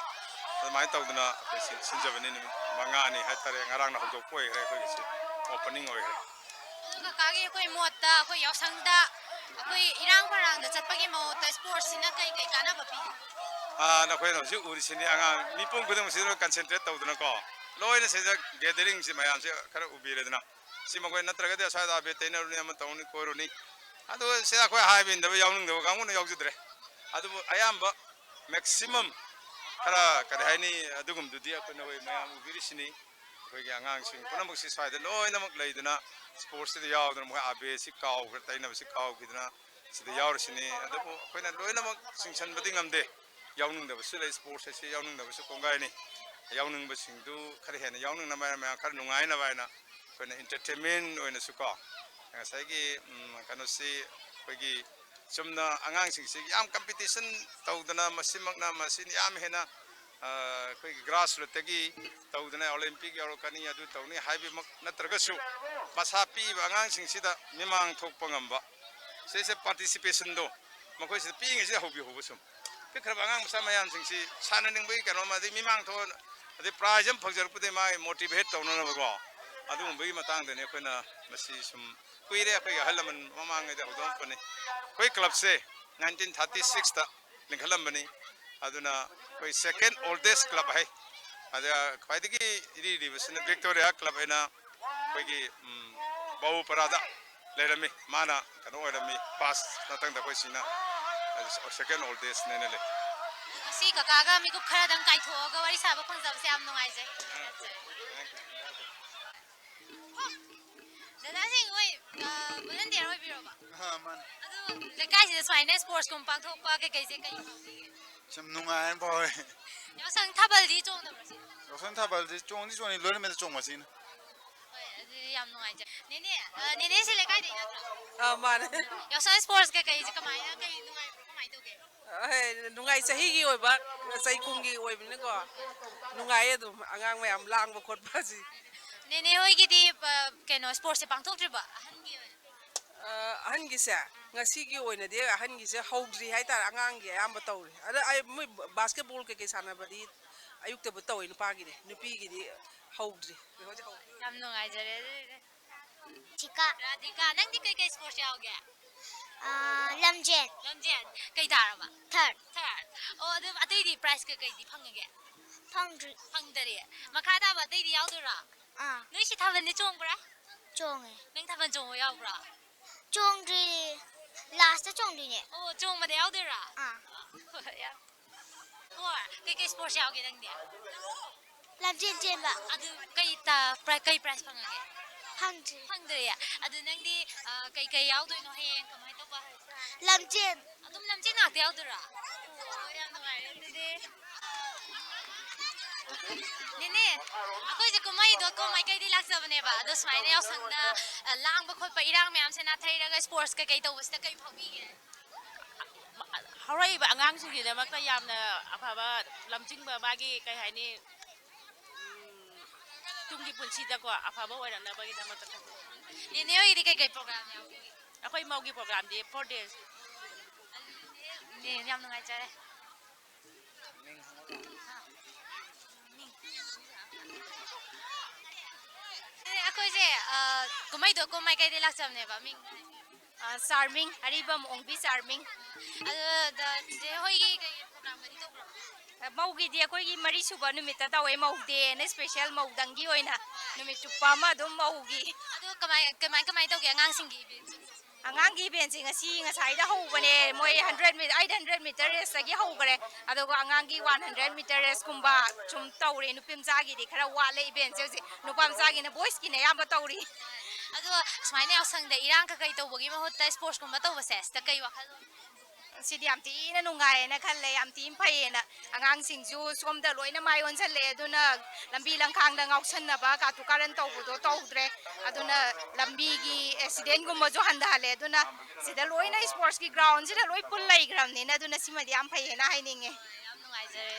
ꯑꯗꯨꯃꯥꯏꯅ ꯇꯧꯗꯅ ꯑꯩꯈꯣꯏꯁꯤ ꯁꯤꯟꯖꯕꯅꯤ ꯅꯨꯃꯤꯠ 5ꯅꯤ ꯍꯥꯏꯇꯥꯔꯦ ꯉꯔꯥꯡꯅ ꯍꯧꯗꯣꯛꯄ ꯑꯣꯏꯈ꯭ꯔꯦ ꯑꯩꯈꯣꯏꯒꯤꯁꯤ ꯑꯣꯄꯅꯤꯡ ꯑꯣꯏꯈ꯭ꯔꯦ ꯀꯀꯥꯒꯤ ꯑꯩꯈꯣꯏ ꯃꯣꯠꯇ ꯑꯩꯈꯣꯏ ꯌꯥꯎꯁꯪꯗ ꯑꯩꯈꯣꯏ ꯏꯔꯥꯡ ꯐꯔꯥꯡꯗ ꯆꯠꯄꯒꯤ ꯃꯍꯨꯠꯇ ꯁ꯭ꯄꯣꯔꯠꯁꯤꯅ ꯀꯩ ꯀꯩ ꯀꯥꯟꯅꯕ ꯄꯤ ꯅꯈꯣꯏꯅ ꯍꯧꯖꯤꯛ ꯎꯔꯤꯁꯤꯅꯤ ꯑꯉꯥꯡ ꯃꯤꯄꯨꯝ ꯈꯨꯗꯤꯡꯃꯛꯁꯤꯗ ꯀꯟꯁꯦꯟꯇ꯭ꯔꯦꯠ ꯇꯧꯗꯅꯀꯣ ꯂꯣꯏꯅ ꯁꯤꯗ ꯒꯦꯗꯔꯤꯡꯁꯤ ꯃꯌꯥꯝꯁꯦ ꯈꯔ ꯎꯕꯤꯔꯦꯗꯅ ꯁꯤ ꯃꯈꯣꯏ ꯅꯠꯇ꯭ꯔꯒꯗꯤ ꯑꯁ꯭ꯋꯥꯏꯗ ꯑꯕꯦꯠ ꯇꯩꯅꯔꯨꯅꯤ ꯑꯃ ꯇꯧꯅꯤ ꯀꯣꯏꯔꯨꯅꯤ ꯑꯗꯨ ꯁꯤꯗ ꯑꯩꯈꯣꯏ ꯍꯥꯏꯕ ꯏꯟꯗꯕ ꯌꯥꯎꯅꯤꯡꯗꯕ ꯀꯥꯡꯕꯨꯅ ꯌꯥꯎꯖꯗ꯭ꯔꯦ ꯑꯗꯨꯕꯨ ꯑꯌꯥꯝꯕ ꯃꯦꯛꯁꯤꯃꯝ ꯈꯔ ꯀꯔꯤ ꯍꯥꯏꯅꯤ ꯑꯗꯨꯒꯨꯝꯕꯗꯨꯗꯤ ꯑꯩꯈꯣꯏꯅ ꯍꯣꯏ ꯃꯌꯥꯝ ꯎꯕꯤꯔꯤꯁꯤꯅꯤ ꯑꯩꯈꯣꯏꯒꯤ ꯑꯉꯥꯡꯁꯤꯡ ꯄꯨꯝꯅꯃꯛꯁꯤ ꯁ꯭ꯋꯥꯏꯗ ꯂꯣꯏꯅꯃꯛ ꯂꯩꯗꯅ ꯁ꯭ꯄꯣꯔꯠꯁꯤꯗ ꯌꯥꯎꯗꯅ ꯃꯈꯣꯏ ꯑꯕꯦꯔꯁꯤ ꯀꯥꯎꯈ꯭ꯔꯦ ꯇꯩꯅꯕꯁꯤ ꯀꯥꯎꯈꯤꯗꯅ ꯁꯤꯗ ꯌꯥꯎꯔꯤꯁꯤꯅꯤ ꯑꯗꯨꯕꯨ ꯑꯩꯈꯣꯏꯅ ꯂꯣꯏꯅꯃꯛ ꯆꯤꯡꯁꯤꯟꯕꯗꯤ ꯉꯝꯗꯦ ꯌꯥꯎꯅꯤꯡꯗꯕꯁꯨ ꯂꯩ ꯁ꯭ꯄꯣꯔꯠꯁ ꯑꯁꯤ ꯌꯥꯎꯅꯤꯡꯗꯕꯁꯨ ꯀꯣꯡꯒꯥꯏꯅꯤ ꯌꯥꯎꯅꯤꯡꯕꯁꯤꯡꯗꯨ ꯈꯔ ꯍꯦꯟꯅ ꯌꯥꯎꯅꯤꯡꯅꯕ ꯃꯌꯥꯝ ꯈꯔ ꯅꯨꯡꯉꯥꯏꯅꯕ ꯍꯥꯏꯅ ꯑꯩꯈꯣꯏꯅ ꯏꯟꯇꯔꯇꯦꯟꯃꯦꯟ ꯑꯣꯏꯅꯁꯨ ꯀꯣ ꯉꯁꯥꯏꯒꯤ ꯀꯩꯅꯣꯁꯤ ꯑꯩꯈꯣꯏꯒꯤ ꯆꯨꯝꯅ ꯑꯉꯥꯡꯁꯤꯡꯁꯤ ꯌꯥꯝ ꯀꯝꯄꯤꯇꯤꯁꯟ ꯇꯧꯗꯅ ꯃꯁꯤꯃꯛꯅ ꯃꯁꯤꯅ ꯌꯥꯝ ꯍꯦꯟꯅ ꯑꯩꯈꯣꯏꯒꯤ ꯒ꯭ꯔꯥꯁ ꯔꯨꯠꯇꯒꯤ ꯇꯧꯗꯅ ꯑꯣꯂꯦꯝꯄꯤꯛ ꯌꯥꯎꯔꯛꯀꯅꯤ ꯑꯗꯨ ꯇꯧꯅꯤ ꯍꯥꯏꯕꯃꯛ ꯅꯠꯇ꯭ꯔꯒꯁꯨ ꯃꯁꯥ ꯄꯤꯕ ꯑꯉꯥꯡꯁꯤꯡꯁꯤꯗ ꯃꯤꯃꯥꯡ ꯊꯣꯛꯄ ꯉꯝꯕ ꯁꯤꯁꯦ ꯄꯥꯔꯇꯤꯁꯤꯄꯦꯁꯟꯗꯣ ꯃꯈꯣꯏꯁꯤꯗ ꯄꯤꯛꯏꯉꯩꯁꯤꯗ ꯍꯧꯕꯤꯍꯧꯕ ꯁꯨꯝ ꯄꯤꯛꯈ꯭ꯔꯕ ꯑꯉꯥꯡ ꯃꯆꯥ ꯃꯌꯥꯝꯁꯤꯡꯁꯤ ꯁꯥꯟꯅꯅꯤꯡꯕꯒꯤ ꯀꯩꯅꯣꯝ ꯑꯗꯩ ꯃꯤꯃꯥꯡ ꯊꯣꯛ ꯑꯗꯩ ꯄ꯭ꯔꯥꯏꯖ ꯑꯃ ꯐꯪꯖꯔꯛꯄꯗꯒꯤ ꯃꯥꯒꯤ ꯃꯣꯇꯤꯚꯦꯠ ꯇꯧꯅꯅꯕꯀꯣ ꯑꯗꯨꯒꯨꯝꯕꯒꯤ ꯃꯇꯥꯡꯗꯅꯤ ꯑꯩꯈꯣꯏꯅ ꯃꯁꯤ ꯁꯨꯝ ꯀꯨꯏꯔꯦ ꯑꯩꯈꯣꯏꯒꯤ ꯑꯍꯜ ꯂꯃꯟ ꯃꯃꯥꯡꯉꯩꯗ ꯍꯧꯗꯣꯛꯂꯛꯄꯅꯤ ꯑꯩꯈꯣꯏ ꯀ꯭ꯂꯕꯁꯦ 1936ꯇ ꯂꯤꯡꯈꯠꯂꯝꯕꯅꯤ ꯑꯗꯨꯅ ꯑꯩꯈꯣꯏ ꯁꯦꯀꯦꯟ ꯑꯣꯜꯗꯦꯁ ꯀ꯭ꯂꯕ ꯍꯥꯏ ꯑꯗ ꯈ꯭ꯋꯥꯏꯗꯒꯤ ꯏꯔꯤꯕꯁꯤꯅ ꯚꯤꯛꯇꯣꯔꯤꯌꯥ ꯀ꯭ꯂꯕ ꯍꯥꯏꯅ ꯑꯩꯈꯣꯏꯒꯤ ꯕꯥꯎꯄꯔꯥꯗ ꯂꯩꯔꯝꯃꯤ ꯃꯥꯅ ꯀꯩꯅꯣ ꯑꯣꯏꯔꯝꯃꯤ ꯄꯥꯁ ꯃꯊꯪꯗ ꯑꯩꯈꯣꯏ ꯁꯤꯅ ꯁꯦꯀꯦꯟ ꯑꯣꯜꯗꯦꯁꯅꯦꯅ ꯂꯩ ꯉꯁꯤ ꯀꯀꯥꯒ ꯃꯤꯀꯨꯞ ꯈꯔꯗꯪ ꯀꯥꯏꯊꯣꯛꯑꯒ ꯋꯥꯔꯤ ꯁꯥꯕ ꯐꯪꯖꯕꯁꯦ ꯌꯥꯝ ꯅꯨꯡꯉꯥꯏꯖꯩ ꯗꯗꯥꯁꯤꯡ ꯍꯣꯏ ꯚꯣꯂꯟꯇꯤꯌꯔ ꯑꯣꯏꯕꯤꯔꯕ ꯃꯥꯅꯦ ꯑꯗꯨ ꯂꯩꯀꯥꯏꯁꯤꯗ ꯁꯨꯃꯥꯏꯅ ꯁ꯭ꯄꯣꯔꯠꯁꯀꯨꯝꯕ ꯄꯥꯡꯊꯣꯛꯄ ꯀꯩꯀꯩꯁꯦ ꯀꯩ ꯐꯥꯎꯕꯤꯒꯦ ꯁꯨꯝ ꯅꯨꯡꯉꯥꯏꯅ ꯐꯥꯎꯋꯦ ꯌꯥꯎꯁꯪ ꯊꯥꯕꯜꯗꯤ ꯆꯣꯡꯗꯕ꯭ꯔꯣ ꯁꯤ ꯌꯥꯎꯁꯪ ꯊꯥꯕꯜꯁꯤ ꯆꯣꯡꯗꯤ ꯆꯣꯡꯉꯤ ꯂꯣꯏꯅꯃꯛꯇ ꯆꯣꯡꯕꯁꯤꯅ ꯍꯣꯏ ꯑꯗꯨꯗꯤ ꯌꯥꯝ ꯅꯨꯡꯉꯥꯏꯖꯩ ꯅꯦꯅꯦꯁꯤ ꯂꯩꯀꯥꯏꯗꯩ ꯅꯠꯇ꯭ꯔꯣ ꯃꯥꯅꯦ ꯌꯥꯎꯁꯪ ꯁ꯭ꯄꯣꯔꯠꯁ ꯀꯩꯀꯩꯁꯦ ꯀꯃꯥꯏꯅ ꯀꯩ ꯅꯨꯡꯉꯥꯏꯕ꯭ꯔꯣ ꯀꯃꯥꯏꯅ ꯇꯧꯒꯦ ꯅꯨꯡꯉꯥꯏ ꯆꯍꯤꯒꯤ ꯑꯣꯏꯕ ꯆꯩꯀꯨꯝꯒꯤ ꯑꯣꯏꯕꯅꯤꯅꯀꯣ ꯅꯨꯡꯉꯥꯏꯌꯦ ꯑꯗꯨꯝ ꯑꯉꯥꯡ ꯃꯌꯥꯝ ꯂꯥꯡꯕ ꯈꯣꯠꯄ ꯑꯁꯤ ꯅꯦꯅꯦ ꯍꯣꯏꯒꯤꯗꯤ ꯀꯩꯅꯣ ꯁ꯭ꯄꯣꯔꯠꯁꯦ ꯄꯥꯡꯊꯣꯛꯇ꯭ꯔꯤꯕ ꯑꯍꯟꯒꯤ ꯑꯣꯏꯅ ꯑꯍꯟꯒꯤꯁꯦ ꯉꯁꯤꯒꯤ ꯑꯣꯏꯅꯗꯤ ꯑꯍꯟꯒꯤꯁꯦ ꯍꯧꯗ꯭ꯔꯤ ꯍꯥꯏꯇꯥꯔꯦ ꯑꯉꯥꯡꯒꯤ ꯑꯌꯥꯝꯕ ꯇꯧꯔꯤ ꯑꯗ ꯑꯩ ꯃꯣꯏ ꯕꯥꯁꯀꯦꯠꯕꯣꯜ ꯀꯩꯀꯩ ꯁꯥꯟꯅꯕꯗꯤ ꯑꯌꯨꯛꯇꯕꯨ ꯇꯧꯋꯤ ꯅꯨꯄꯥꯒꯤꯗꯤ ꯅꯨꯄꯤꯒꯤꯗꯤ ꯍꯧꯗ꯭ꯔꯤ ꯌꯥꯝ ꯅꯨꯡꯉꯥꯏꯖꯔꯦ ꯑꯗꯨꯗꯤ ꯔꯥꯙꯤꯀꯥ ꯅꯪꯗꯤ ꯀꯩꯀꯩ ꯁ꯭ꯄꯣꯔꯠꯁ ꯌꯥꯎꯒꯦ ꯂꯝꯖꯦꯟ ꯀꯩ ꯇꯥꯔꯕ ꯊꯔꯠ ꯑꯣ ꯑꯗꯨ ꯑꯇꯩꯗꯤ ꯄ꯭ꯔꯥꯏꯖ ꯀꯩꯀꯩꯗꯤ ꯐꯪꯉꯒꯦ ꯐꯪꯗꯔꯤ ꯃꯈꯥ ꯇꯥꯕ ꯑꯇꯩꯗꯤ ꯌꯥꯎꯗꯣꯏꯔꯣ ꯅꯣꯏ ꯁꯤ ꯊꯥꯕꯜꯗꯤ ꯆꯣꯡꯕ꯭ꯔꯥ ꯆꯣꯡꯉꯦ ꯅꯪ ꯊꯥꯕꯜ ꯆꯣꯡꯕ ꯌꯥꯎꯕ꯭ꯔꯥ ꯆꯣꯡꯗ꯭ꯔꯤ ꯂꯥꯁꯇ ꯆꯣꯡꯗꯣꯏꯅꯦ ꯑꯣ ꯆꯣꯡꯕꯗ ꯌꯥꯎꯗꯣꯏꯔꯥ ꯍꯣꯏ ꯀꯩꯀꯩ ꯁ꯭ꯄꯣꯔꯠꯁ ꯌꯥꯎꯒꯦ ꯅꯪꯗꯤ ꯂꯝꯖꯦꯟ ꯆꯦꯟꯕ ꯑꯗꯨ ꯀꯩ ꯄ꯭ꯔꯥꯏꯖ ꯐꯪꯉꯒꯦ ꯐꯪꯗ꯭ꯔꯤ ꯐꯪꯗ꯭ꯔꯦ ꯑꯗꯨ ꯅꯪꯗꯤ ꯀꯩ ꯌꯥꯎꯗꯣꯏꯅꯣ ꯍꯌꯦꯡ ꯀꯃꯥꯏꯅ ꯇꯧꯕ ꯂꯝꯖꯦꯟ ꯑꯗꯨꯝ ꯂꯝꯖꯦꯟ ꯉꯥꯛꯇ ꯌꯥꯎꯗꯣꯏꯔꯥ ꯑꯣ ꯌꯥꯝ ꯅꯨꯡꯉꯥꯏꯔꯦ ꯑꯗꯨꯗꯤ ꯅꯦꯅꯦ ꯑꯩꯈꯣꯏꯁꯦ ꯀꯨꯝꯍꯩ.com ꯃꯥꯏꯀꯩꯗꯒꯤ ꯂꯥꯛꯆꯕꯅꯦꯕ ꯑꯗꯣ ꯁꯨꯃꯥꯏꯅ ꯌꯥꯎꯁꯪꯗ ꯂꯥꯡꯕ ꯈꯣꯠꯄ ꯏꯔꯥꯡ ꯃꯌꯥꯝꯁꯦ ꯅꯥꯊꯩꯔꯒ ꯁ꯭ꯄꯣꯔꯠꯁ ꯀꯩꯀꯩ ꯇꯧꯕꯁꯤꯗ ꯀꯩ ꯐꯥꯎꯕꯤꯒꯦ ꯍꯧꯔꯛꯏꯕ ꯑꯉꯥꯡꯁꯤꯡꯒꯤꯗꯃꯛꯇ ꯌꯥꯝꯅ ꯑꯐꯕ ꯂꯝꯖꯤꯡꯕ ꯃꯥꯒꯤ ꯀꯩ ꯍꯥꯏꯅꯤ ꯇꯨꯡꯒꯤ ꯄꯨꯟꯁꯤꯗꯀꯣ ꯑꯐꯕ ꯑꯣꯏꯔꯛꯅꯕꯒꯤꯗꯃꯛꯇ ꯅꯦꯅꯦ ꯍꯣꯏꯒꯤꯗꯤ ꯀꯩꯀꯩ ꯄ꯭ꯔꯣꯒ꯭ꯔꯥꯝ ꯌꯥꯎꯕꯤꯒꯦ ꯑꯩꯈꯣꯏ ꯃꯧꯒꯤ ꯄ꯭ꯔꯣꯒ꯭ꯔꯥꯝꯗꯤ 4 days ꯅꯦ ꯌꯥꯝ ꯅꯨꯡꯉꯥꯏꯖꯔꯦ ꯑꯩꯈꯣꯏꯁꯦ ꯀꯨꯝꯍꯩ.com ꯃꯥꯏꯀꯩꯗꯒꯤ ꯂꯥꯛꯆꯕꯅꯦꯕ ꯃꯤꯡ ꯆꯥꯔꯃꯤꯡ ꯑꯔꯤꯕꯝ ꯑꯣꯡꯕꯤ ꯆꯥꯔꯃꯤꯡ ꯑꯗꯨꯗ ꯆꯦ ꯍꯣꯏꯒꯤ ꯀꯩ ꯄ꯭ꯔꯣꯒ꯭ꯔꯥꯝꯒꯗꯤ ꯇꯧꯕ꯭ꯔꯣ ꯃꯧꯒꯤꯗꯤ ꯑꯩꯈꯣꯏꯒꯤ 3ꯁꯨꯕ ꯅꯨꯃꯤꯠꯇ ꯇꯧꯋꯦ ꯃꯧꯗꯦꯅ ꯁ꯭ꯄꯦꯁꯦꯜ ꯃꯧꯗꯪꯒꯤ ꯑꯣꯏꯅ ꯅꯨꯃꯤꯠ ꯆꯨꯞꯄ ꯑꯃ ꯑꯗꯨꯝ ꯃꯧꯒꯤ ꯑꯗꯣ ꯀꯃꯥꯏ ꯇꯧꯒꯦ ꯑꯉꯥꯡꯁꯤꯡꯒꯤ ꯏꯚꯦꯟꯠꯁꯦ ꯑꯉꯥꯡꯒꯤ ꯏꯚꯦꯟꯠꯁꯦ ꯉꯁꯥꯏꯗ ꯍꯧꯕꯅꯦ ꯃꯣꯏ 800 ꯃꯤꯇꯔ ꯔꯦꯁꯇꯒꯤ ꯍꯧꯈ꯭ꯔꯦ ꯑꯗꯨꯒ ꯑꯉꯥꯡꯒꯤ 100 ꯃꯤꯇꯔ ꯔꯦꯁꯀꯨꯝꯕ ꯁꯨꯝ ꯇꯧꯔꯦ ꯅꯨꯄꯤ ꯃꯆꯥꯒꯤꯗꯤ ꯈꯔ ꯋꯥꯠꯂꯦ ꯏꯚꯦꯟꯠꯁꯦ ꯍꯧꯖꯤꯛ ꯅꯨꯄꯥ ꯃꯆꯥꯒꯤꯅ ꯕꯣꯏꯁꯀꯤꯅ ꯑꯌꯥꯝꯕ ꯇꯧꯔꯤ ꯑꯗꯣ ꯁꯨꯃꯥꯏꯅ ꯌꯥꯎꯁꯪꯗ ꯏꯔꯥꯡ ꯀꯩ ꯇꯧꯕꯒꯤ ꯃꯍꯨꯠꯇ ꯁ꯭ꯄꯣꯔꯠꯁꯀꯨꯝꯕ ꯇꯧꯕꯁꯦ ꯁꯤꯗ ꯀꯩ ꯋꯥꯈꯜꯂꯣꯟ ꯁꯤꯗꯤ ꯌꯥꯝ ꯊꯤꯅ ꯅꯨꯡꯉꯥꯏꯌꯦꯅ ꯈꯜꯂꯦ ꯌꯥꯝ ꯊꯤꯅ ꯐꯩꯌꯦꯅ ꯑꯉꯥꯡꯁꯤꯡꯁꯨ ꯁꯣꯝꯗ ꯂꯣꯏꯅ ꯃꯥꯏ ꯑꯣꯟꯁꯜꯂꯦ ꯑꯗꯨꯅ ꯂꯝꯕꯤ ꯂꯝꯈꯥꯡꯗ ꯉꯥꯎꯁꯟꯅꯕ ꯀꯥꯇꯨ ꯀꯥꯔꯟ ꯇꯧꯕꯗꯣ ꯇꯧꯗ꯭ꯔꯦ ꯑꯗꯨꯅ ꯂꯝꯕꯤꯒꯤ ꯑꯦꯛꯁꯤꯗꯦꯟꯒꯨꯝꯕꯁꯨ ꯍꯟꯊꯍꯜꯂꯦ ꯑꯗꯨꯅ ꯁꯤꯗ ꯂꯣꯏꯅ ꯁ꯭ꯄꯣꯔꯠꯁꯀꯤ ꯒ꯭ꯔꯥꯎꯟꯁꯤꯗ ꯂꯣꯏ ꯄꯨꯜ ꯂꯩꯈ꯭ꯔꯕꯅꯤꯅ ꯑꯗꯨꯅ ꯁꯤꯃꯗꯤ ꯌꯥꯝ ꯐꯩꯌꯦꯅ ꯍꯥꯏꯅꯤꯡꯉꯦ ꯌꯥꯝ ꯅꯨꯡꯉꯥꯏꯖꯔꯦ